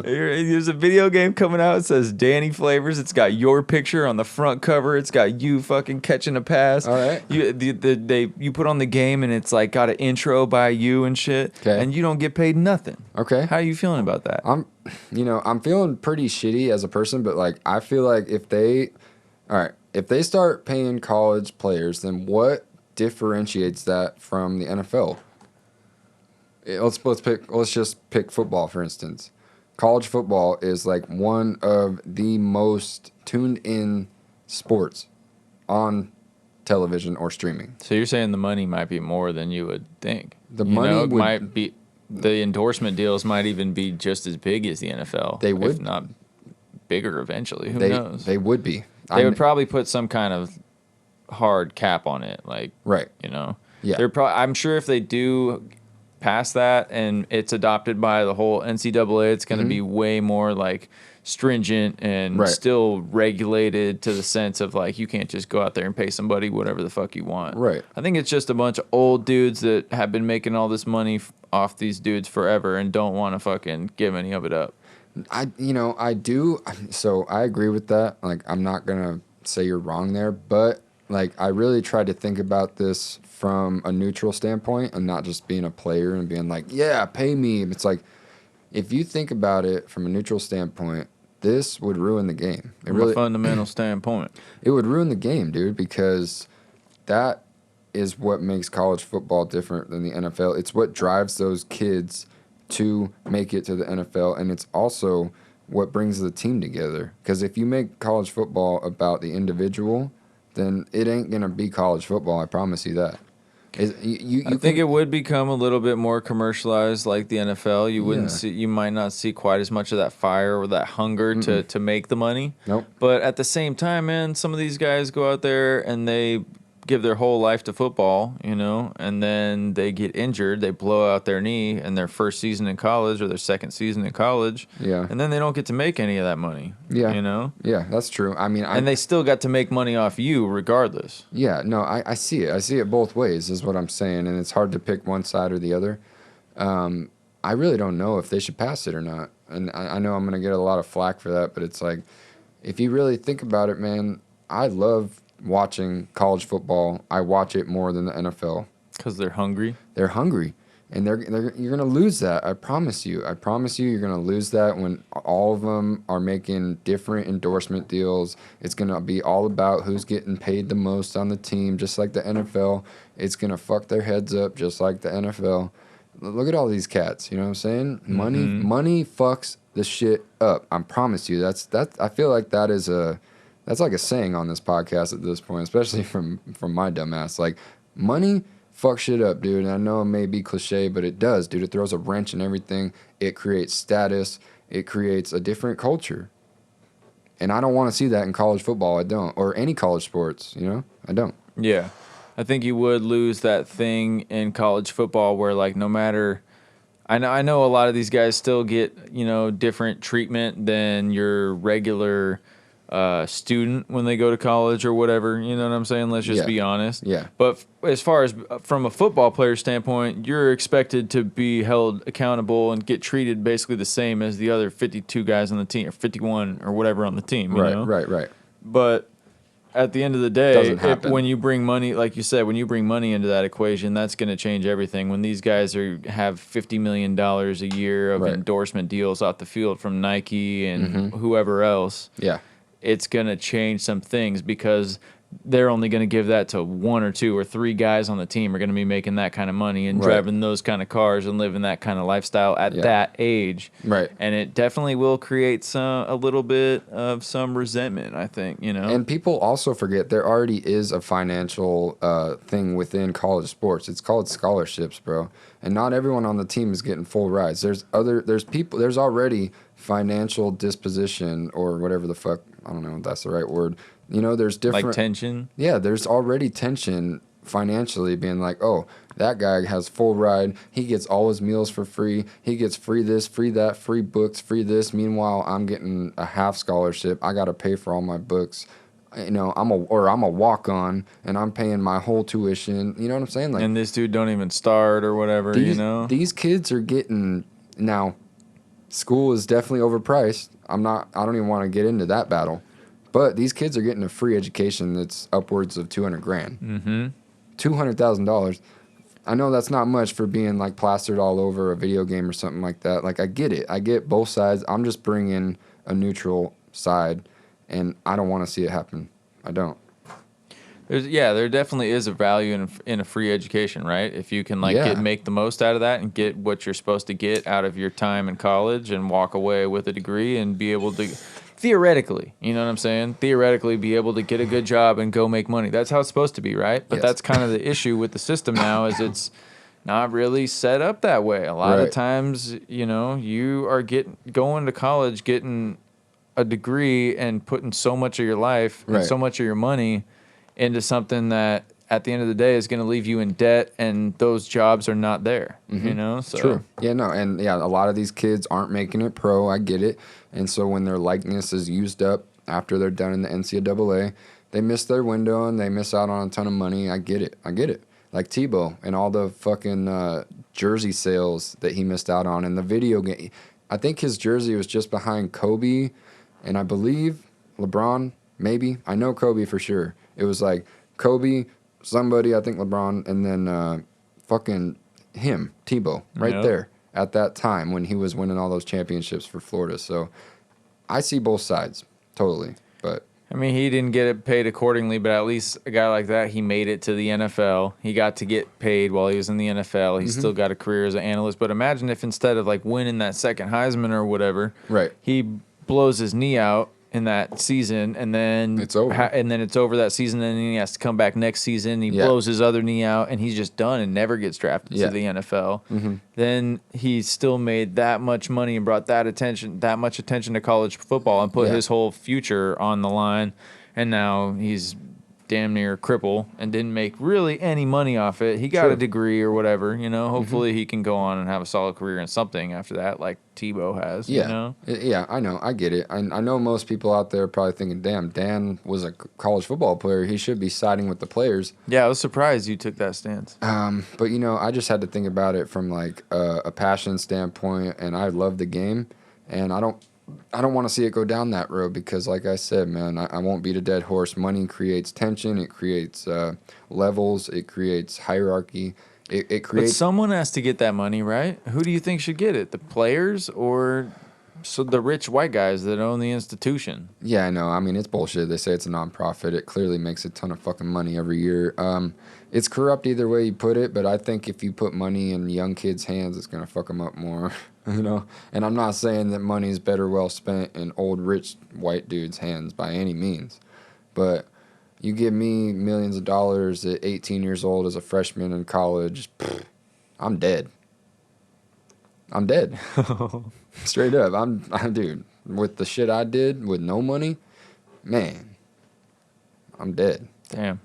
There's a video game coming out. It says Danny Flavors. It's got your picture on the front cover. It's got you fucking catching a pass. All right. You put on the game and it's like got an intro by you and shit. Okay. And you don't get paid nothing. Okay. How are you feeling about that? I'm feeling pretty shitty as a person, but like I feel like if they start paying college players, then what differentiates that from the NFL? Let's just pick football for instance. College football is like one of the most tuned in sports on television or streaming. So you're saying the money might be more than you would think. The money might be. The endorsement deals might even be just as big as the NFL. They would, if not bigger eventually. Who knows? They would be. They would probably put some kind of hard cap on it, like Yeah. I'm sure if they do pass that and it's adopted by the whole NCAA, it's going to be way more like stringent and still regulated to the sense of like you can't just go out there and pay somebody whatever the fuck you want. Right. I think it's just a bunch of old dudes that have been making all this money off these dudes forever and don't want to fucking give any of it up. I do. So I agree with that. Like, I'm not going to say you're wrong there, but like, I really tried to think about this from a neutral standpoint and not just being a player and being like, yeah, pay me. It's like, if you think about it from a neutral standpoint, this would ruin the game. From a fundamental standpoint. It would ruin the game, dude, because that is what makes college football different than the NFL. It's what drives those kids to make it to the NFL, and it's also what brings the team together. Because if you make college football about the individual, then it ain't going to be college football, I promise you that. I think it would become a little bit more commercialized like the NFL. You might not see quite as much of that fire or that hunger to make the money. Nope. But at the same time, man, some of these guys go out there and they give their whole life to football, and then they get injured, they blow out their knee in their first season in college or their second season in college. Yeah. And then they don't get to make any of that money. Yeah. Yeah, that's true. I mean, and they still got to make money off you regardless. Yeah, no, I see it. I see it both ways is what I'm saying, and it's hard to pick one side or the other. I really don't know if they should pass it or not. And I know I'm going to get a lot of flack for that, but it's like, if you really think about it, man, I love watching college football. I watch it more than the NFL. Because they're hungry? They're hungry. And you're going to lose that. I promise you. I promise you you're going to lose that when all of them are making different endorsement deals. It's going to be all about who's getting paid the most on the team, just like the NFL. It's going to fuck their heads up just like the NFL. Look at all these cats, you know what I'm saying? Money fucks the shit up. I promise you. I feel like that's like a saying on this podcast at this point, especially from my dumb ass. Like, money fucks shit up, dude. And I know it may be cliche, but it does, dude. It throws a wrench in everything. It creates status. It creates a different culture. And I don't want to see that in college football. I don't. Or any college sports, I don't. Yeah. I think you would lose that thing in college football where, like, no matter... I know a lot of these guys still get, different treatment than your regular... student when they go to college or whatever. You know what I'm saying? Let's just be honest. Yeah. But as far as from a football player standpoint, you're expected to be held accountable and get treated basically the same as the other 52 guys on the team or 51 or whatever on the team. You know? Right. But at the end of the day, Happen. when you bring money, like you said, when you bring money into that equation, that's going to change everything. When these guys have $50 million a year of endorsement deals off the field from Nike and whoever else, it's going to change some things because they're only going to give that to 1 or 2 or 3 guys on the team are going to be making that kind of money and driving those kind of cars and living that kind of lifestyle at that age. Right. And it definitely will create a little bit of some resentment, I think, you know. And people also forget there already is a financial thing within college sports. It's called scholarships, bro. And not everyone on the team is getting full rides. There's already financial disposition or whatever the fuck, I don't know if that's the right word. You know, there's different... Like tension? Yeah, there's already tension financially being like, oh, that guy has full ride. He gets all his meals for free. He gets free this, free that, free books, free this. Meanwhile, I'm getting a half scholarship. I got to pay for all my books. You know, I'm a walk-on, and I'm paying my whole tuition. You know what I'm saying? Like, and this dude don't even start or whatever, you know? These kids are getting... Now, school is definitely overpriced. I don't even want to get into that battle. But these kids are getting a free education that's upwards of $200,000. Mm-hmm. $200,000. I know that's not much for being like plastered all over a video game or something like that. Like, I get it. I get both sides. I'm just bringing a neutral side, and I don't want to see it happen. I don't. There definitely is a value in a free education, right? If you can make the most out of that and get what you're supposed to get out of your time in college and walk away with a degree and be able to, theoretically, you know what I'm saying? Theoretically be able to get a good job and go make money. That's how it's supposed to be, right? But that's kind of the issue with the system now is it's not really set up that way. A lot of times, you know, you are going to college, getting a degree and putting so much of your life and so much of your money into something that at the end of the day is going to leave you in debt and those jobs are not there, you know? So. True. Yeah, no, and a lot of these kids aren't making it pro. I get it. And so when their likeness is used up after they're done in the NCAA, they miss their window and they miss out on a ton of money. I get it. Like Tebow and all the fucking jersey sales that he missed out on in the video game. I think his jersey was just behind Kobe and I believe LeBron, maybe. I know Kobe for sure. It was like Kobe, somebody, I think LeBron, and then fucking him, Tebow, right there at that time when he was winning all those championships for Florida. So I see both sides, totally. But I mean, he didn't get it paid accordingly, but at least a guy like that, he made it to the NFL. He got to get paid while he was in the NFL. He's still got a career as an analyst. But imagine if instead of like winning that second Heisman or whatever, he blows his knee out in that season, and then it's over. And then it's over that season, and then he has to come back next season. He blows his other knee out, and he's just done and never gets drafted to the NFL. Then he still made that much money and brought that much attention to college football, and put his whole future on the line. And now he's damn near cripple and didn't make really any money off it. He got a degree or whatever, you know. Hopefully he can go on and have a solid career in something after that, like Tebow has, you know? Yeah, I know. I get it. I know most people out there are probably thinking, damn, Dan was a college football player. He should be siding with the players. Yeah, I was surprised you took that stance. But, you know, I just had to think about it from, like, a passion standpoint, and I love the game, and I don't want to see it go down that road because, like I said, man, I won't beat a dead horse. Money creates tension. It creates levels. It creates hierarchy. It creates... But someone has to get that money, right? Who do you think should get it? The players or the rich white guys that own the institution? Yeah, I know. I mean, it's bullshit. They say it's a nonprofit. It clearly makes a ton of fucking money every year. It's corrupt either way you put it, but I think if you put money in young kids' hands, it's going to fuck them up more, you know? And I'm not saying that money is better well spent in old, rich, white dudes' hands by any means. But you give me millions of dollars at 18 years old as a freshman in college, I'm dead. I'm dead. Straight up. I'm dude, with the shit I did with no money, man, I'm dead. Damn.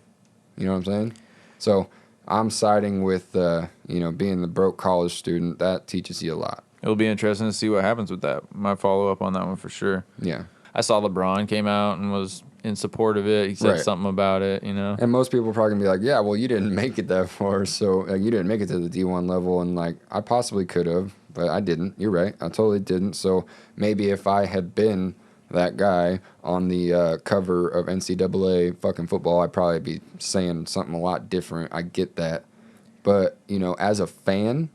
You know what I'm saying? So I'm siding with, being the broke college student. That teaches you a lot. It'll be interesting to see what happens with that. My follow up on that one for sure. Yeah. I saw LeBron came out and was in support of it. He said something about it, And most people are probably gonna be like, yeah, well, you didn't make it that far, so you didn't make it to the D1 level, and like I possibly could have, but I didn't. You're right, I totally didn't. So maybe if I had been that guy on the cover of NCAA fucking football, I'd probably be saying something a lot different. I get that, but as a fan,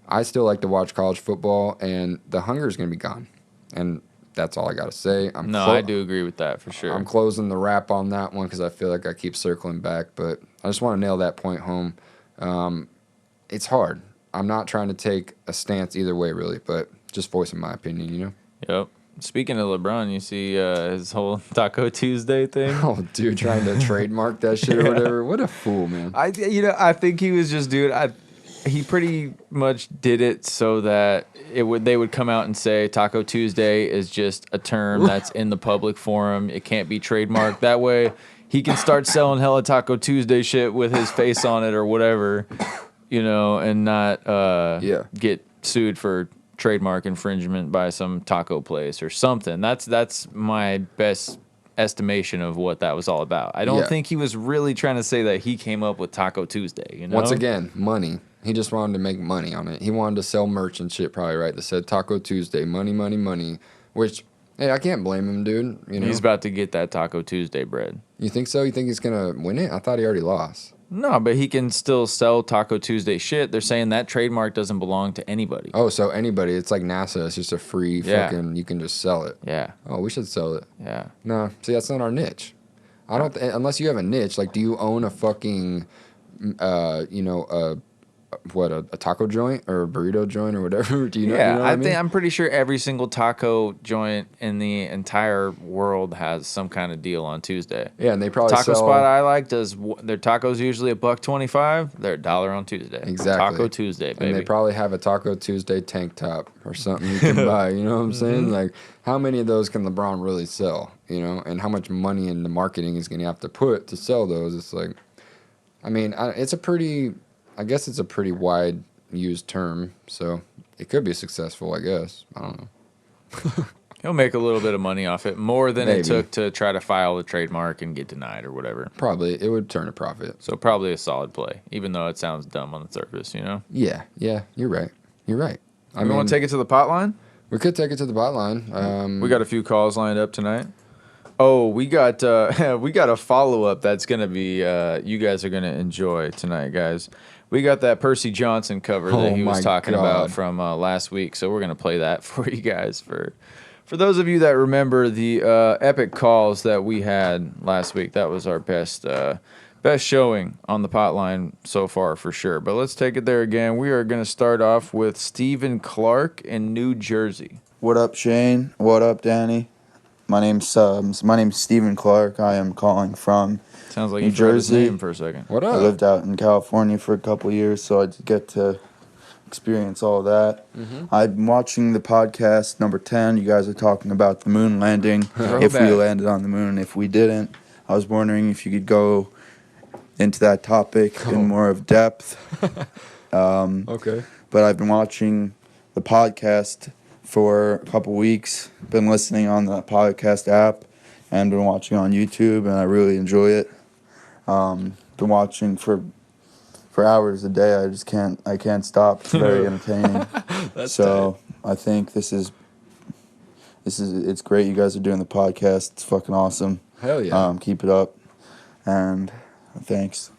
I still like to watch college football, and the hunger is gonna be gone, and that's all I gotta say. I do agree with that for sure. I'm closing the wrap on that one because I feel like I keep circling back, but I just want to nail that point home. It's hard. I'm not trying to take a stance either way, really, but just voicing my opinion, Yep. Speaking of LeBron, you see his whole Taco Tuesday thing? Oh, dude, trying to trademark that shit or whatever. What a fool, man. I think he was just he pretty much did it so that they would come out and say Taco Tuesday is just a term that's in the public forum. It can't be trademarked. That way he can start selling hella Taco Tuesday shit with his face on it or whatever, and not get sued for trademark infringement by some taco place or something. That's my best estimation of what that was all about. I don't think he was really trying to say that he came up with Taco Tuesday, Once again, money. He just wanted to make money on it. He wanted to sell merch and shit, probably, right? That said Taco Tuesday, money, money, money. Which, hey, I can't blame him, dude. He's about to get that Taco Tuesday bread. You think so? You think he's gonna win it? I thought he already lost. No, but he can still sell Taco Tuesday shit. They're saying that trademark doesn't belong to anybody. Oh, so anybody. It's like NASA. It's just a free fucking, you can just sell it. Yeah. Oh, we should sell it. Yeah. No, see, that's not our niche. I don't, unless you have a niche, like, do you own a fucking, a taco joint or a burrito joint or whatever? Do you know? Yeah, you know what I mean? I'm pretty sure every single taco joint in the entire world has some kind of deal on Tuesday. Yeah, and they probably taco sell, spot I like does their tacos usually $1.25. They're $1 on Tuesday. Exactly. Taco Tuesday, baby. And they probably have a Taco Tuesday tank top or something you can buy. You know what I'm saying? Like, how many of those can LeBron really sell? And how much money in the marketing is going to have to put to sell those? It's like, I mean, I guess it's a pretty wide used term, so it could be successful, I guess. I don't know. He'll make a little bit of money off it, more than Maybe. it took to try to file the trademark and get denied or whatever. Probably. It would turn a profit. So probably a solid play, even though it sounds dumb on the surface, Yeah, you're right. You're right. I mean, want to take it to the pot line? We could take it to the bot line. We got a few calls lined up tonight. Oh, we got a follow-up that's going to be you guys are going to enjoy tonight, guys. We got that Percy Johnson cover that he was talking about from last week, so we're going to play that for you guys. For those of you that remember the epic calls that we had last week, that was our best showing on the Potline so far for sure. But let's take it there again. We are going to start off with Stephen Clark in New Jersey. What up, Shane? What up, Danny? My name's Stephen Clark. I am calling from Sounds like New you forgot his Jersey. name for a second. What I up? lived out in California for a couple years, so I get to experience all that. I'm watching the podcast number 10. You guys are talking about the moon landing, if we landed on the moon, if we didn't. I was wondering if you could go into that topic in more of depth. Okay. But I've been watching the podcast for a couple weeks, been listening on the podcast app, and been watching on YouTube, and I really enjoy it. Been watching for hours a day. I can't stop. It's very entertaining. So I think it's great. You guys are doing the podcast. It's fucking awesome. Hell yeah. Keep it up, and thanks.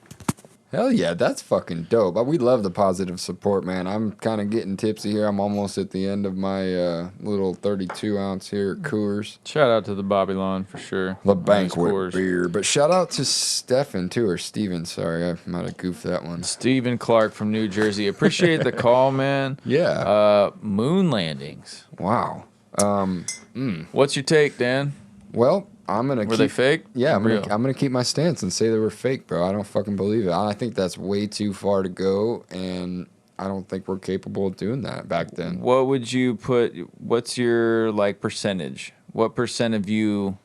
Hell yeah, that's fucking dope. We love the positive support, man. I'm kind of getting tipsy here. I'm almost at the end of my little 32-ounce here at Coors. Shout out to the Babylon for sure. The Nice banquet Coors. beer. But shout out to Stefan, too, or Steven. Sorry, I might have goofed that one. Stephen Clark from New Jersey. Appreciate the call, man. Yeah. Moon landings. Wow. What's your take, Dan? Well, I'm going to Were they fake? Yeah, I'm Real? gonna keep my stance and say they were fake, bro. I don't fucking believe it. I think that's way too far to go, and I don't think we're capable of doing that back then. What would you put? What's your percentage? What percent of your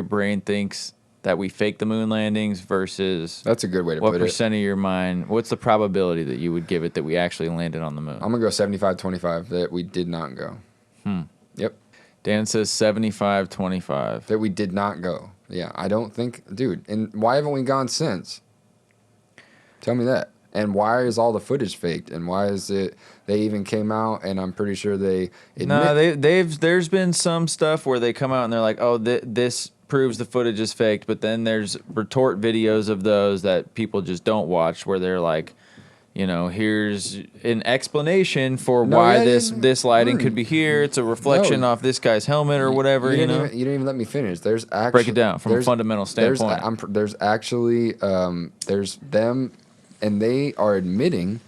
brain thinks that we faked the moon landings versus That's a good way to what put it. percent of your mind? What's the probability that you would give it that we actually landed on the moon? I'm gonna go 75-25 that we did not go. Yep. Dan says 75-25. that we did not go. Yeah, I don't think, dude. And why haven't we gone since? Tell me that. And why is all the footage faked? And why is it they even came out? And I'm pretty sure they admit. No, there's been some stuff where they come out and they're like, oh, this proves the footage is faked. But then there's retort videos of those that people just don't watch where they're like, you know, here's an explanation for why this lighting could be here. It's a reflection off this guy's helmet or whatever. You know, you didn't even let me finish. There's actually break it down from a fundamental standpoint. There's actually there's them, and they are admitting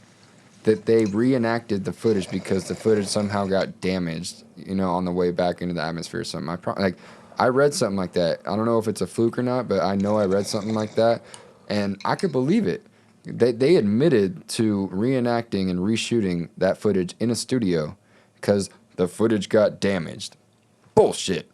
that they reenacted the footage because the footage somehow got damaged. You know, on the way back into the atmosphere or something. I read something like that. I don't know if it's a fluke or not, but I know I read something like that, and I could believe it. They admitted to reenacting and reshooting that footage in a studio because the footage got damaged. Bullshit.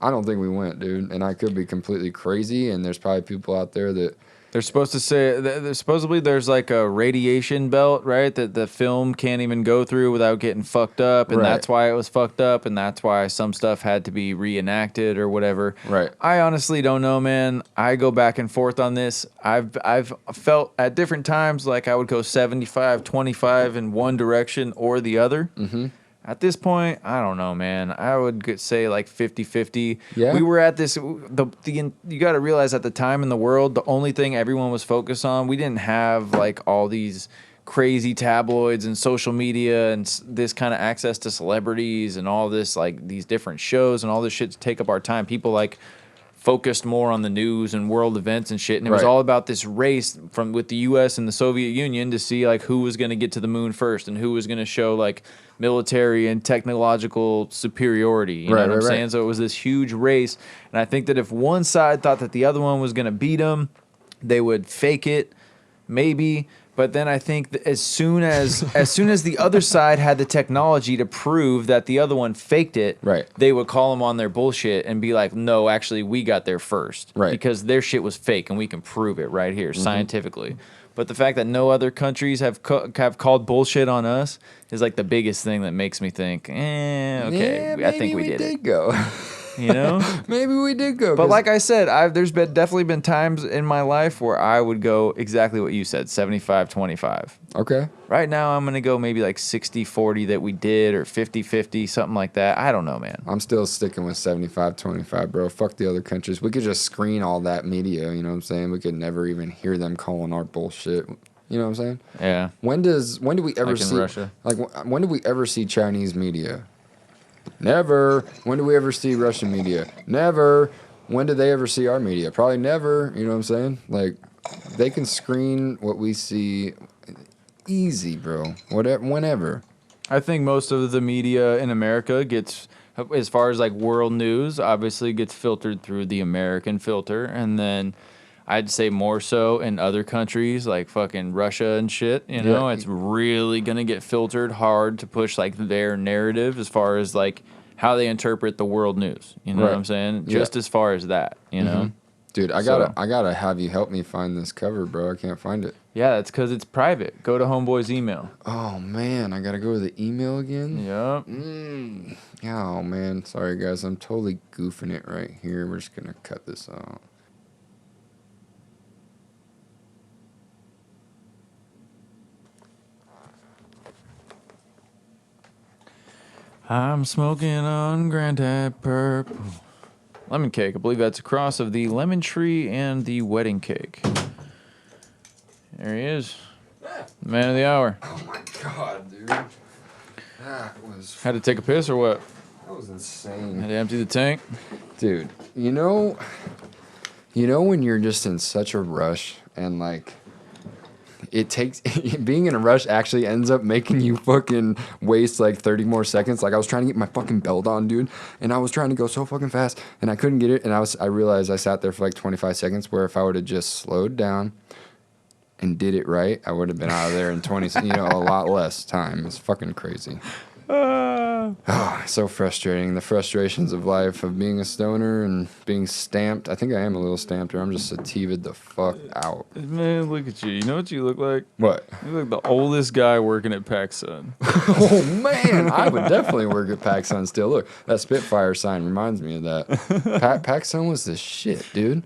I don't think we went, dude. And I could be completely crazy, and there's probably people out there that... They're supposed to say, supposedly there's like a radiation belt, right, that the film can't even go through without getting fucked up, and that's why it was fucked up, and that's why some stuff had to be reenacted or whatever. Right. I honestly don't know, man. I go back and forth on this. I've felt at different times like I would go 75-25 in one direction or the other. Mm-hmm. At this point, I don't know, man. I would say like 50-50. Yeah. We were at this. You got to realize at the time in the world, the only thing everyone was focused on, we didn't have like all these crazy tabloids and social media and this kind of access to celebrities and all this, like these different shows and all this shit to take up our time. People like focused more on the news and world events and shit, and it was all about this race with the U.S. and the Soviet Union to see like who was going to get to the moon first and who was going to show like military and technological superiority. You know what I'm saying? So it was this huge race, and I think that if one side thought that the other one was going to beat them, they would fake it, maybe. But then I think that as soon as the other side had the technology to prove that the other one faked it, they would call them on their bullshit and be like, no, actually, we got there first. Because their shit was fake, and we can prove it right here scientifically. But the fact that no other countries have called bullshit on us is like the biggest thing that makes me think, okay, yeah, I think we did it. Go. You know? Maybe we did go. But like I said, there's definitely been times in my life where I would go exactly what you said, 75-25. Okay. Right now, I'm going to go maybe like 60-40 that we did or 50-50, something like that. I don't know, man. I'm still sticking with 75-25, bro. Fuck the other countries. We could just screen all that media, you know what I'm saying? We could never even hear them calling our bullshit. You know what I'm saying? Yeah. When do we ever like in see Russia. Like when do we ever see Chinese media? Never. When do we ever see Russian media? Never. When do they ever see our media? Probably never. You know what I'm saying? Like, they can screen what we see easy, bro. Whatever. Whenever. I think most of the media in America gets, as far as like world news, obviously gets filtered through the American filter, and then I'd say more so in other countries like fucking Russia and shit, you know, it's really going to get filtered hard to push like their narrative as far as like how they interpret the world news. You know what I'm saying? Just as far as that, you know? Dude, I gotta have you help me find this cover, bro. I can't find it. Yeah, that's because it's private. Go to Homeboy's email. Oh, man. I gotta go to the email again? Yep. Oh, man. Sorry, guys. I'm totally goofing it right here. We're just gonna cut this out. I'm smoking on Granddad Purple. Lemon cake. I believe that's a cross of the lemon tree and the wedding cake. There he is. The man of the hour. Oh my god, dude. That was... Had to take a piss or what? That was insane. Had to empty the tank? Dude, you know when you're just in such a rush and like... It takes being in a rush actually ends up making you fucking waste like 30 more seconds. Like I was trying to get my fucking belt on, dude, and I was trying to go so fucking fast and I couldn't get it. And I realized I sat there for like 25 seconds. Where if I would have just slowed down and did it right, I would have been out of there in 20. A lot less time. It's fucking crazy. So frustrating. The frustrations of life, of being a stoner and being stamped. I think I am a little stamped, or I'm just sativaed the fuck out. Man, look at you. You know what you look like? What? You look like the oldest guy working at PacSun. Oh, man. I would definitely work at PacSun still. Look, that Spitfire sign reminds me of that. PacSun was the shit, dude.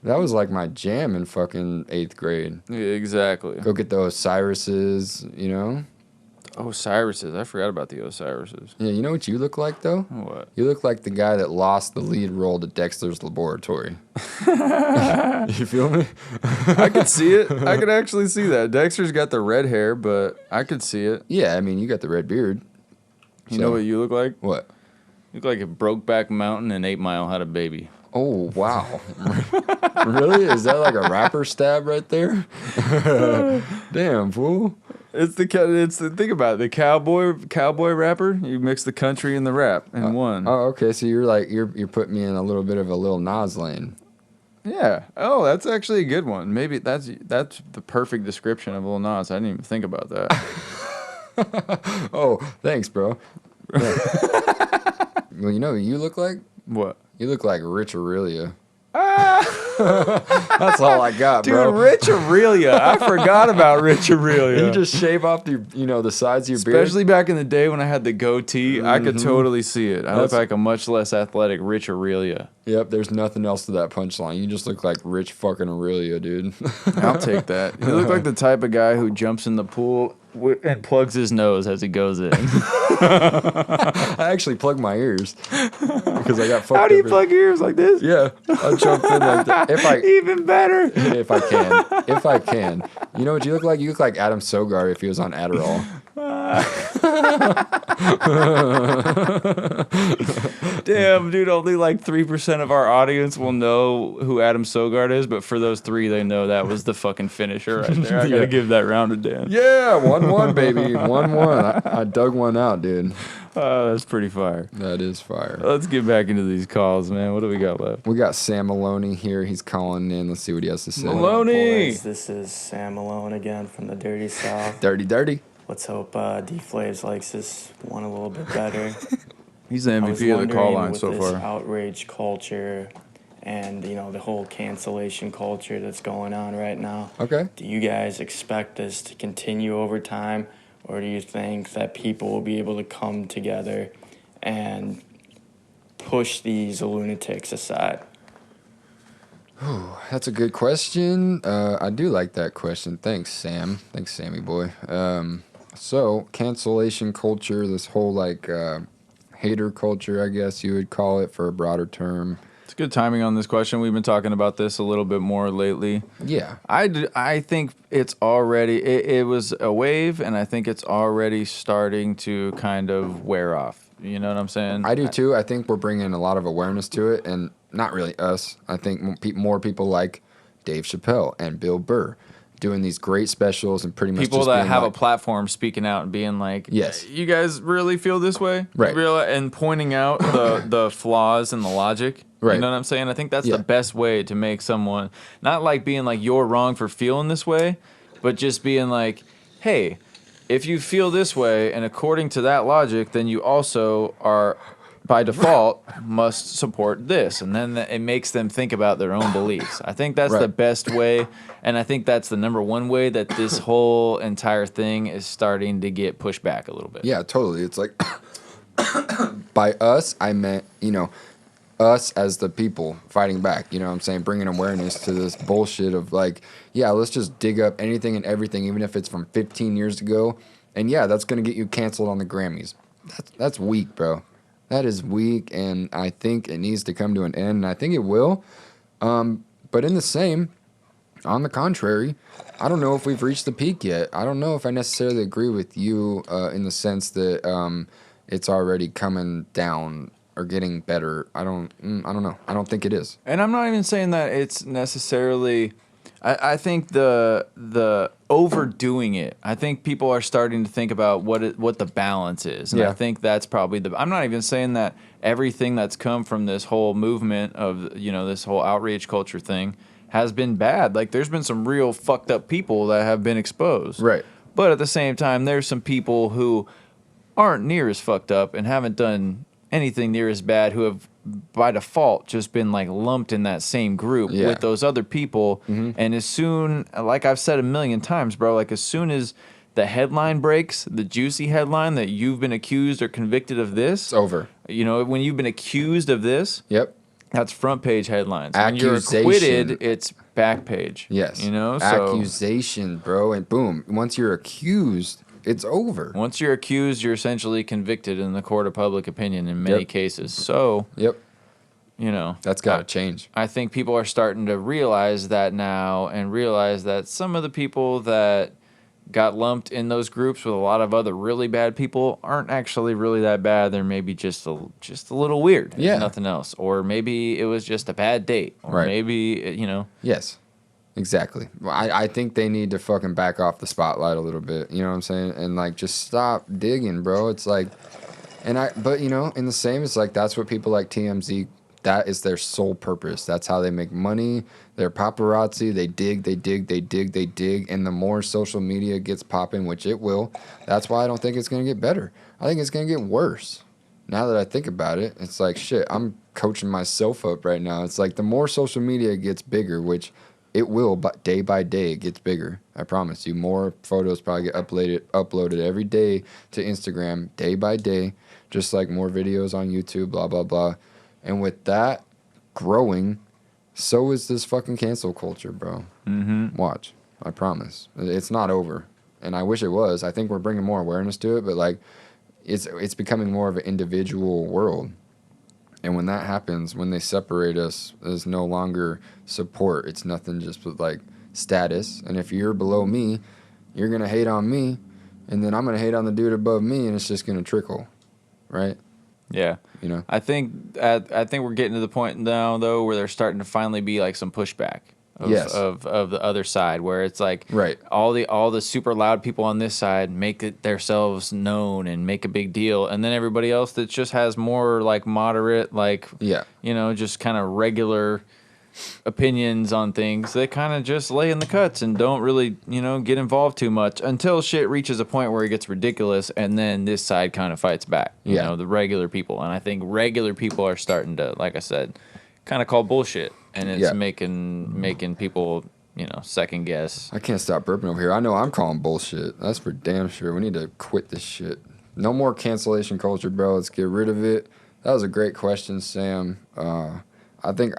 That was like my jam in fucking 8th grade. Yeah, exactly. Go get the Osiris's, you know? Osiris's. I forgot about the Osiris's. Yeah, you know what you look like, though? What? You look like the guy that lost the lead role to Dexter's Laboratory. You feel me? I could see it. I could actually see that. Dexter's got the red hair, but I could see it. Yeah, I mean, you got the red beard. You know what you look like? What? You look like a Brokeback Mountain and 8 Mile had a baby. Oh, wow. Really? Is that like a rapper stab right there? Damn, fool. It's the think about it, the cowboy rapper. You mix the country and the rap in one. Oh, okay. So you're putting me in a little bit of a Lil Nas lane. Yeah. Oh, that's actually a good one. Maybe that's the perfect description of Lil Nas. I didn't even think about that. Oh, thanks, bro. Yeah. Well, you know what you look like? What? You look like Rich Aurelia. That's all I got, Dude, bro. Rich Aurelia. I forgot about Rich Aurelia. You just shave off the sides of your beard. Especially back in the day when I had the goatee, I could totally see it. I look like a much less athletic Rich Aurelia. Yep, there's nothing else to that punchline. You just look like Rich fucking Aurelia, dude. I'll take that. You look like the type of guy who jumps in the pool and plugs his nose as he goes in. I actually plug my ears because I got fucked. How do you plug your ears like this? Yeah, I jump in like that. Even better. If I can. You know what you look like? You look like Adam Sogard if he was on Adderall. Damn, dude, only like 3% of our audience will know who Adam Sogard is, but for those 3, they know that was the fucking finisher right there. I gotta give that round to Dan. Yeah, 1-1, baby. 1-1. I dug one out, dude. That's pretty fire. That is fire. Let's get back into these calls, man. What do we got left? We got Sam Maloney here. He's calling in. Let's see what he has to say. Maloney! Boys, this is Sam Malone again from the Dirty South. Dirty. Let's hope D-Flaves likes this one a little bit better. He's the I was MVP of the call wondering line with so this far. outrage culture and, the whole cancellation culture that's going on right now. Okay. Do you guys expect this to continue over time, or do you think that people will be able to come together and push these lunatics aside? That's a good question. I do like that question. Thanks, Sam. Thanks, Sammy boy. So, cancellation culture, this whole, hater culture, I guess you would call it for a broader term. It's good timing on this question. We've been talking about this a little bit more lately. Yeah. I think it's already, it was a wave, and I think it's already starting to kind of wear off. You know what I'm saying? I do too. I think we're bringing a lot of awareness to it, and not really us. I think more people like Dave Chappelle and Bill Burr doing these great specials and pretty much people just that being have like, a platform speaking out and being like, yes, you guys really feel this way? Right. And pointing out the flaws and the logic. Right. You know what I'm saying? I think that's Yeah. the best way to make someone, not like being like, you're wrong for feeling this way, but just being like, hey, if you feel this way and according to that logic, then you also are, by default, must support this. And then it makes them think about their own beliefs. I think that's Right. the best way. And I think that's the number one way that this whole entire thing is starting to get pushed back a little bit. Yeah, totally. It's like, by us, I meant, us as the people fighting back, you know what I'm saying? Bringing awareness to this bullshit of like, yeah, let's just dig up anything and everything, even if it's from 15 years ago. And yeah, that's going to get you canceled on the Grammys. That's weak, bro. That is weak, and I think it needs to come to an end, and I think it will. But in the same, on the contrary, I don't know if we've reached the peak yet. I don't know if I necessarily agree with you in the sense that it's already coming down or getting better. I don't know. I don't think it is. And I'm not even saying that it's necessarily. I think the overdoing it. I think people are starting to think about what the balance is, and Yeah. I think that's probably the. I'm not even saying that everything that's come from this whole movement of this whole outrage culture thing has been bad. Like there's been some real fucked up people that have been exposed. Right. But at the same time, there's some people who aren't near as fucked up and haven't done anything near as bad, who have by default just been like lumped in that same group with those other people. And as soon, like I've said a million times, bro, like as soon as the headline breaks, the juicy headline that you've been accused or convicted of this, It's over. You know, when you've been accused of this, Yep. that's front page headlines. Accusation. When you're acquitted, it's back page. Yes. You know, so accusation, bro, and boom. Once you're accused, it's over. once you're accused, you're essentially convicted in the court of public opinion in many cases. So, Yep. you know, That's got to change. I think people are starting to realize that now, and realize that some of the people that got lumped in those groups with a lot of other really bad people aren't actually really that bad. They're maybe just a little weird. Yeah. Nothing else. Or maybe it was just a bad date. Or Right. maybe, you know. Yes. Exactly. I think they need to fucking back off the spotlight a little bit. You know what I'm saying? And like just stop digging, bro. It's like, but you know, in the same, it's like that's what people like TMZ. That is their sole purpose. That's how they make money. They're paparazzi. They dig, and the more social media gets popping, which it will, that's why I don't think it's gonna get better. I think it's gonna get worse. Now that I think about it, it's like shit. I'm coaching myself up right now. It's like the more social media gets bigger, which it will, but day by day it gets bigger. I promise you. More photos probably get uploaded every day to Instagram, day by day, just like more videos on YouTube, blah blah blah. And with that growing, so is this fucking cancel culture, bro. Watch. I promise. It's not over. And I wish it was. I think we're bringing more awareness to it, but like it's becoming more of an individual world. And when that happens, when they separate us, there's no longer support. It's nothing just with like status. And if you're below me, you're going to hate on me, and then I'm going to hate on the dude above me, and it's just going to trickle, right? Yeah. You know? I think we're getting to the point now though where there's starting to finally be like some pushback of the other side, where it's like right. all the super loud people on this side make it themselves known and make a big deal, and then everybody else that just has more like moderate, like you know, just kind of regular opinions on things, they kind of just lay in the cuts and don't really, you know, get involved too much until shit reaches a point where it gets ridiculous, and then this side kind of fights back, you know, the regular people. And I think regular people are starting to, like I said, kind of call bullshit, and it's making people, you know, second guess. I can't stop burping over here. I know I'm calling bullshit. That's for damn sure. We need to quit this shit. No more cancellation culture, bro. Let's get rid of it. That was a great question, Sam. I think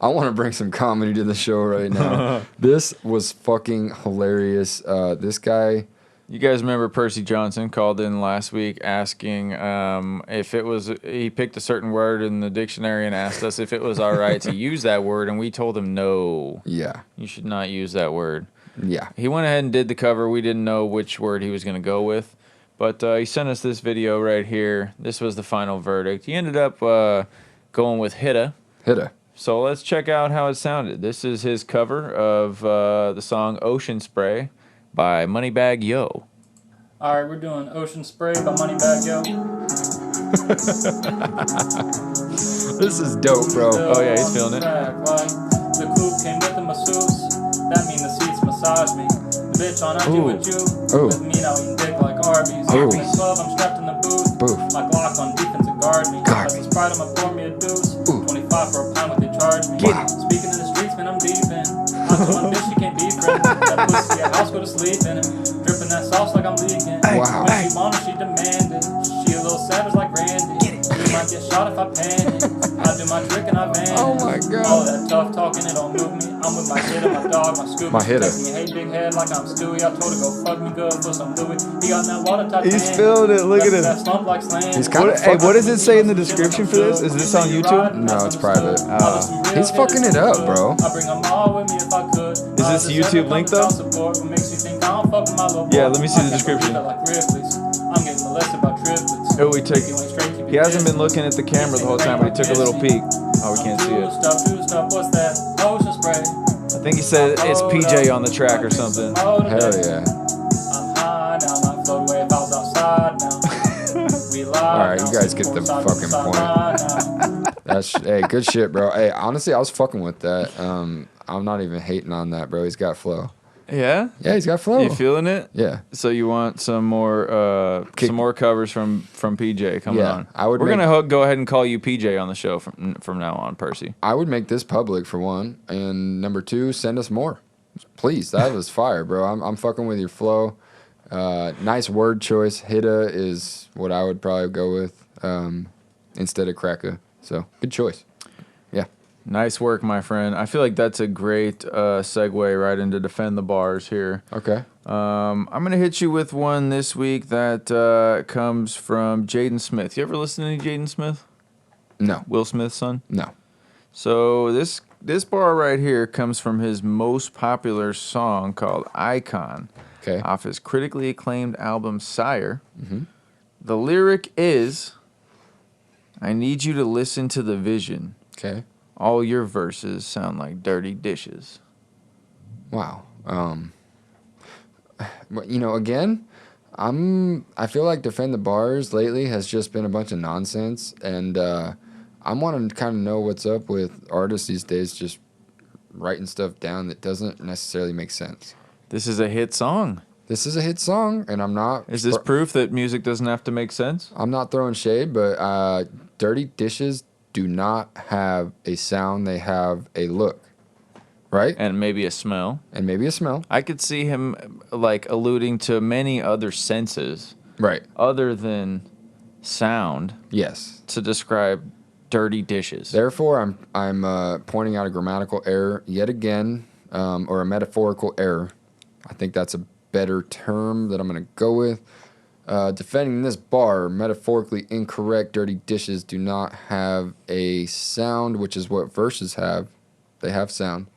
I want to bring some comedy to the show right now. This was fucking hilarious. This guy... You guys remember Percy Johnson called in last week asking if it was... He picked a certain word in the dictionary and asked us if it was all right to use that word, and we told him no. Yeah. You should not use that word. Yeah. He went ahead and did the cover. We didn't know which word he was going to go with, but he sent us this video right here. This was the final verdict. He ended up going with Hitta. Hitta. So let's check out how it sounded. This is his cover of the song Ocean Spray by Moneybagg Yo. Alright, we're doing Ocean Spray by Moneybagg Yo. This is dope, bro. Oh yeah, he's feeling it. The coupe came with a masseuse. That mean the seats massage me. The bitch on IG with you. With me now eating dick like Arby's. In the club, I'm strapped in the booth. My Glock on defense and guard me. That's the Sprite, I'ma pour me a deuce. 25 for a pound, what they charge me. Speaking in the streets, man, I'm deep in. I told one bitch she can't be friends. That pussy at house, go to sleep in it. Dripping that sauce like I'm leaking. Wow. When she wanted, she demanded. She a little savage like Randy. You might get shot if I panic. I do my trick and I vanish. Oh my God. All that tough talking, it don't move me. I'm with my Hitta, my dog, my Scooby. My Hitta. Texting me, hey, big head, like I'm Stewie. I told her go fuck me good for some Louis. He got that water type. He's feeling it. Look at him. That slump like slam. He's kind of Hey, what does it say in the description for this? Is this on YouTube? No, it's private. He's fucking it up, bro. I bring them all with me if I could. Is this YouTube link though? Yeah, let me see the description. I'm getting molested by triplets. Oh, he hasn't been looking at the camera the whole time, but he took a little peek. Oh, we can't see it. What's that? Ocean spray. I think he said it's PJ on the track or something. Hell yeah. I'm high now, my float away if I was outside now. We lie. Alright, you guys get the fucking point. That's hey, good shit, bro. Hey, honestly, I was fucking with that. I'm not even hating on that, bro. He's got flow. Yeah? Yeah, he's got flow. You feeling it? Yeah. So you want some more covers from PJ coming Yeah, on? I would We're make- gonna go ahead and call you PJ on the show from now on, Percy. I would make this public for one, and number two, send us more, please. That was fire, bro. I'm fucking with your flow. Nice word choice. Hitta is what I would probably go with instead of cracka. So good choice. Yeah. Nice work, my friend. I feel like that's a great segue right into Defend the Bars here. Okay. I'm going to hit you with one this week that comes from Jaden Smith. You ever listen to any Jaden Smith? No. Will Smith's son? No. So this bar right here comes from his most popular song called Icon. Okay. Off his critically acclaimed album Sire. Mm-hmm. The lyric is, I need you to listen to the vision. Okay. All your verses sound like dirty dishes. Wow. You know, again, I feel like Defend the Bars lately has just been a bunch of nonsense, and I'm wanting to kind of know what's up with artists these days just writing stuff down that doesn't necessarily make sense. This is a hit song. This is a hit song, and I'm not... Is this proof that music doesn't have to make sense? I'm not throwing shade, but dirty dishes do not have a sound. They have a look, right? And maybe a smell. And maybe a smell. I could see him like alluding to many other senses Right. other than sound Yes. to describe dirty dishes. Therefore, I'm pointing out a grammatical error yet again, or a metaphorical error. I think that's a better term that I'm going to go with. Defending this bar, metaphorically incorrect. Dirty dishes do not have a sound, which is what verses have. They have sound.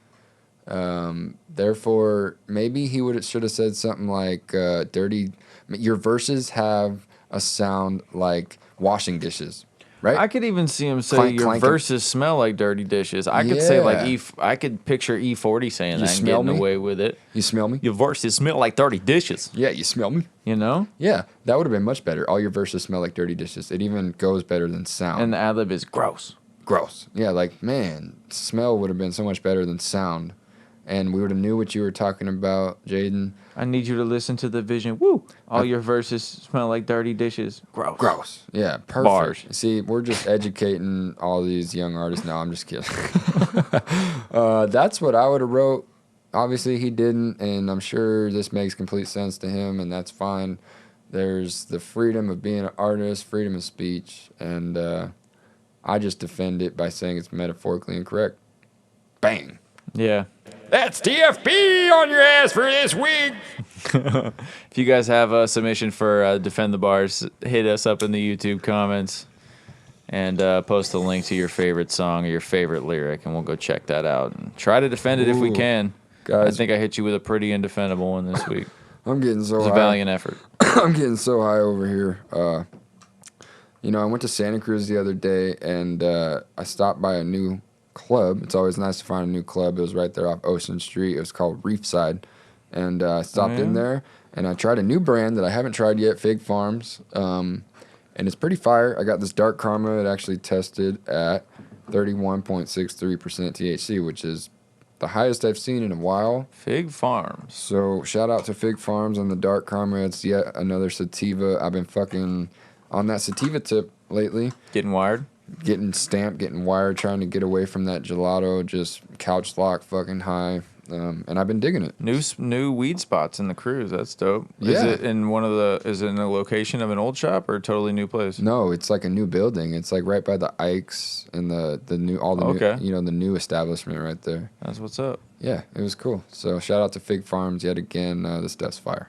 Therefore, maybe he should have said something like dirty. Your verses have a sound like washing dishes, right? I could even see him say Clank, your clanking. verses smell like dirty dishes. I could say like Yeah. I could picture E40 saying You that and smell getting me? away with it. You smell me? Your verses smell like dirty dishes. Yeah, you smell me? You know? Yeah, that would have been much better. All your verses smell like dirty dishes. It even goes better than sound. And the ad-lib is gross. Gross. Yeah, like, man, smell would have been so much better than sound. And we would have knew what you were talking about, Jaden. I need you to listen to the vision. Woo! All your verses smell like dirty dishes. Gross. Gross. Yeah, perfect. Bars. See, we're just educating all these young artists. No, I'm just kidding. That's what I would have wrote. Obviously, he didn't, and I'm sure this makes complete sense to him, and that's fine. There's the freedom of being an artist, freedom of speech, and I just defend it by saying it's metaphorically incorrect. Bang. Yeah. That's TFP on your ass for this week. If you guys have a submission for Defend the Bars, hit us up in the YouTube comments and post a link to your favorite song or your favorite lyric, and we'll go check that out and try to defend it if we Ooh. can. Guys. I think I hit you with a pretty indefendable one this week. I'm getting so It was a high. valiant effort. I'm getting so high over here. You know, I went to Santa Cruz the other day, and I stopped by a new club. It's always nice to find a new club. It was right there off Ocean Street. It was called Reefside. And I stopped in there, and I tried a new brand that I haven't tried yet, Fig Farms. And it's pretty fire. I got this dark caramel. It actually tested at 31.63% THC, which is the highest I've seen in a while. Fig Farms. So shout out to Fig Farms and the dark caramel. It's yet another sativa. I've been fucking on that sativa tip lately. Getting wired? Getting stamped, getting wired, trying to get away from that gelato, just couch lock fucking high. And I've been digging it. New weed spots in the cruise. That's dope. Is Yeah. it in is it in a location of an old shop or a totally new place? No, it's like a new building. It's like right by the Ikes and the new Okay. new, the new establishment right there. That's what's up. Yeah, it was cool. So shout out to Fig Farms yet again. This stuff's fire.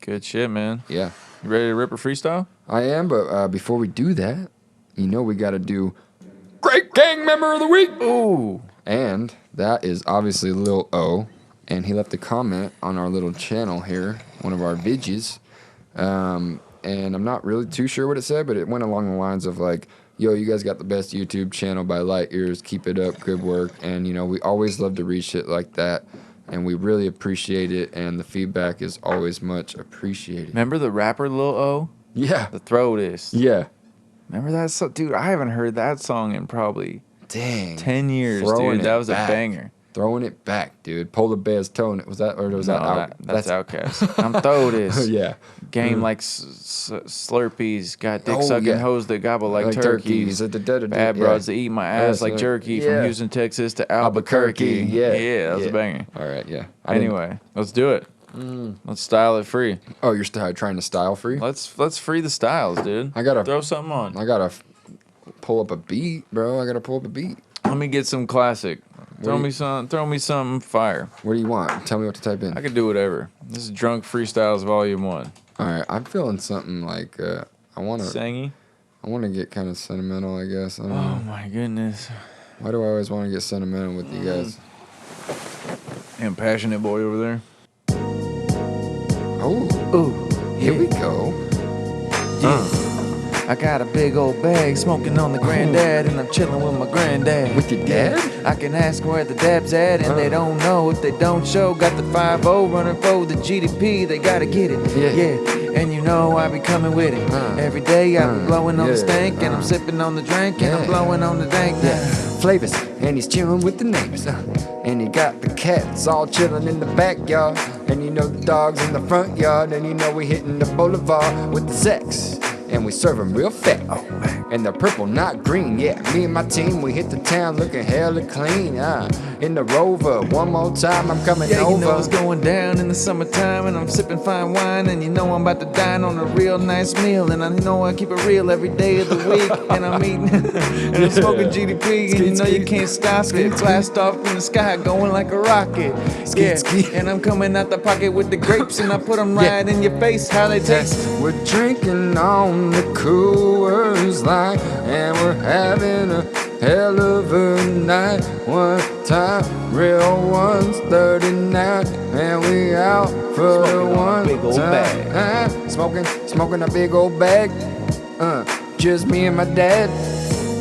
Good shit, man. Yeah. You ready to rip a freestyle? I am, but before we do that, we got to do Grape Gang Member of the Week. Ooh. And that is obviously Lil O. And he left a comment on our little channel here, one of our vidges. And I'm not really too sure what it said, but it went along the lines of like, yo, you guys got the best YouTube channel by light years. Keep it up. Good work. And, we always love to read shit like that. And we really appreciate it. And the feedback is always much appreciated. Remember the rapper Lil O? Yeah. The Throw This. Yeah. Remember that song? Dude, I haven't heard that song in probably Dang. 10 years, Throwing dude. it That was back. a banger. Throwing it back, dude. Polar bears towing it. Was that That's Outcast. I'm throw this. Yeah. Game like Slurpees. Got dick Oh, sucking yeah. hoes that gobble like turkeys. Bad Yeah. broads that eat my ass like jerky yeah. from Houston, Texas to Albuquerque. Yeah. that was a banger. All right, yeah. Anyway, let's do it. Let's style it free. Oh, you're trying to style free? Let's free the styles, dude. I gotta throw something on. I gotta pull up a beat, bro. I gotta pull up a beat. Let me get some classic. Throw me something fire. What do you want? Tell me what to type in. I can do whatever. This is Drunk Freestyles Volume 1. All right, I'm feeling something like I want Sangy? to get kind of sentimental, I guess. I don't know. Oh my goodness. Why do I always want to get sentimental with you guys? And passionate boy over there. Oh, Ooh, here we go. I got a big old bag smoking on the granddad, and I'm chilling with my granddad. With your dad? I can ask where the dab's at, and they don't know if they don't show. Got the 5-0 running for the GDP, they gotta get it. Yeah. And you know I be coming with it. Every day I be blowing on the Yeah. stank, and I'm sipping on the drink, and I'm blowing on the dank. Flavors, and he's chilling with the neighbors. And he got the cats all chilling in the backyard. And you know the dogs in the front yard. And you know we hitting the boulevard with the sex. And we serve 'em real fat. And the purple, not green. Yeah, me and my team, we hit the town looking hella clean. In the Rover, one more time, I'm coming over. You know it's going down in the summertime, and I'm sipping fine wine, and you know I'm about to dine on a real nice meal, and I know I keep it real every day of the week, and I'm eating, and I'm smoking GDP, and you know you can't stop it. Blast off in the sky, going like a rocket. And I'm coming out the pocket with the grapes, and I put them right in your face, how they taste. We're drinking on the Coors Light, and we're having a hell of a night. One time, real ones 39, and we out for the one big old time. Smoking a big old bag. Just me and my dad.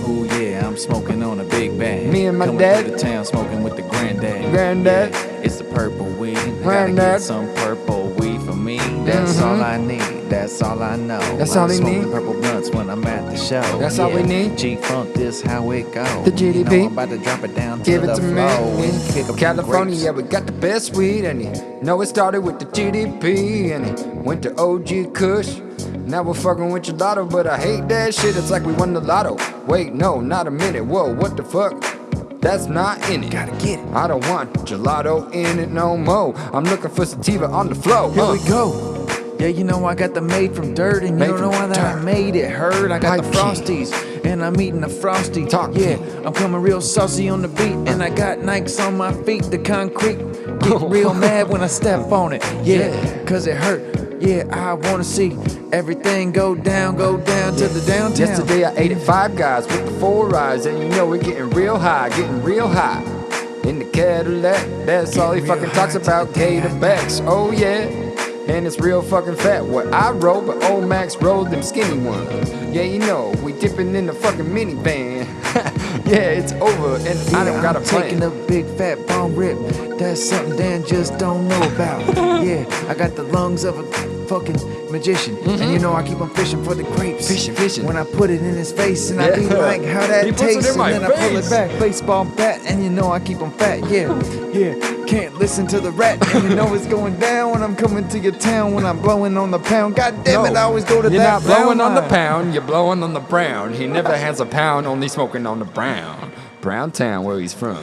Oh yeah, I'm smoking on a big bag. Me and my coming dad. through the town smoking with the granddad. Granddad. Yeah, it's the purple weed. I gotta Granddad. get some purple weed for me. That's all I need. That's all I know. That's all I'm he smoking need? purple blunts when I'm at the show. That's all we need? G-Funk, this how it go. The GDP. You know I'm about to drop it down Give to it the to me. floor and pick up California, some yeah, grapes. we got the best weed, and you know it started with the GDP, and it went to OG Kush. Now we're fucking with gelato, but I hate that shit. It's like we won the lotto. Wait, no, not a minute. Whoa, what the fuck? That's not in it. Gotta get it. I don't want gelato in it no more. I'm looking for sativa on the flow. Here we go. Yeah, you know I got the made from dirt, and you Made don't know from how that I dirt. made it hurt. I got the Pipe key. Frosties, and I'm eating a Frosty. Talk yeah, key. I'm coming real saucy on the beat, and I got Nikes on my feet. The concrete get real mad when I step on it. Yeah, cause it hurt. Yeah, I wanna see everything go down to the downtown. Yesterday I ate at Five Guys with the 4 eyes, and you know we're getting real high. In the Cadillac, that's all he fucking talks about, Gator backs. Oh yeah, and it's real fucking fat. What I roll, but old Max rolled them skinny ones. Yeah, you know, we dipping in the fucking minivan. Yeah, it's over, and I don't got a I'm plan. taking a big fat bone rip. That's something Dan just don't know about. Yeah, I got the lungs of a fucking magician, and you know I keep on fishing for the grapes. Fishing. When I put it in his face, and I be like, how that He puts it tastes, in my and then I pull face. it back, baseball bat, and you know I keep on fat. Yeah. Can't listen to the rat, and you know it's going down when I'm coming to your town. When I'm blowing on the pound, god damn it, I always go to You're that not blowing on the line. pound, you're blowing on the brown. He never has a pound, only smoking on the brown. Brown town, where he's from.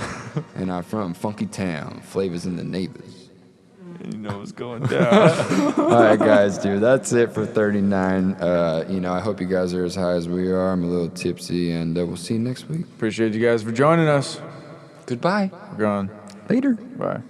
And I'm from Funky Town, flavors in the neighbors. You know it's going down. All right, guys, dude, that's it for 39. You know, I hope you guys are as high as we are. I'm a little tipsy, and we'll see you next week. Appreciate you guys for joining us. Goodbye. We're gone. Later. Bye.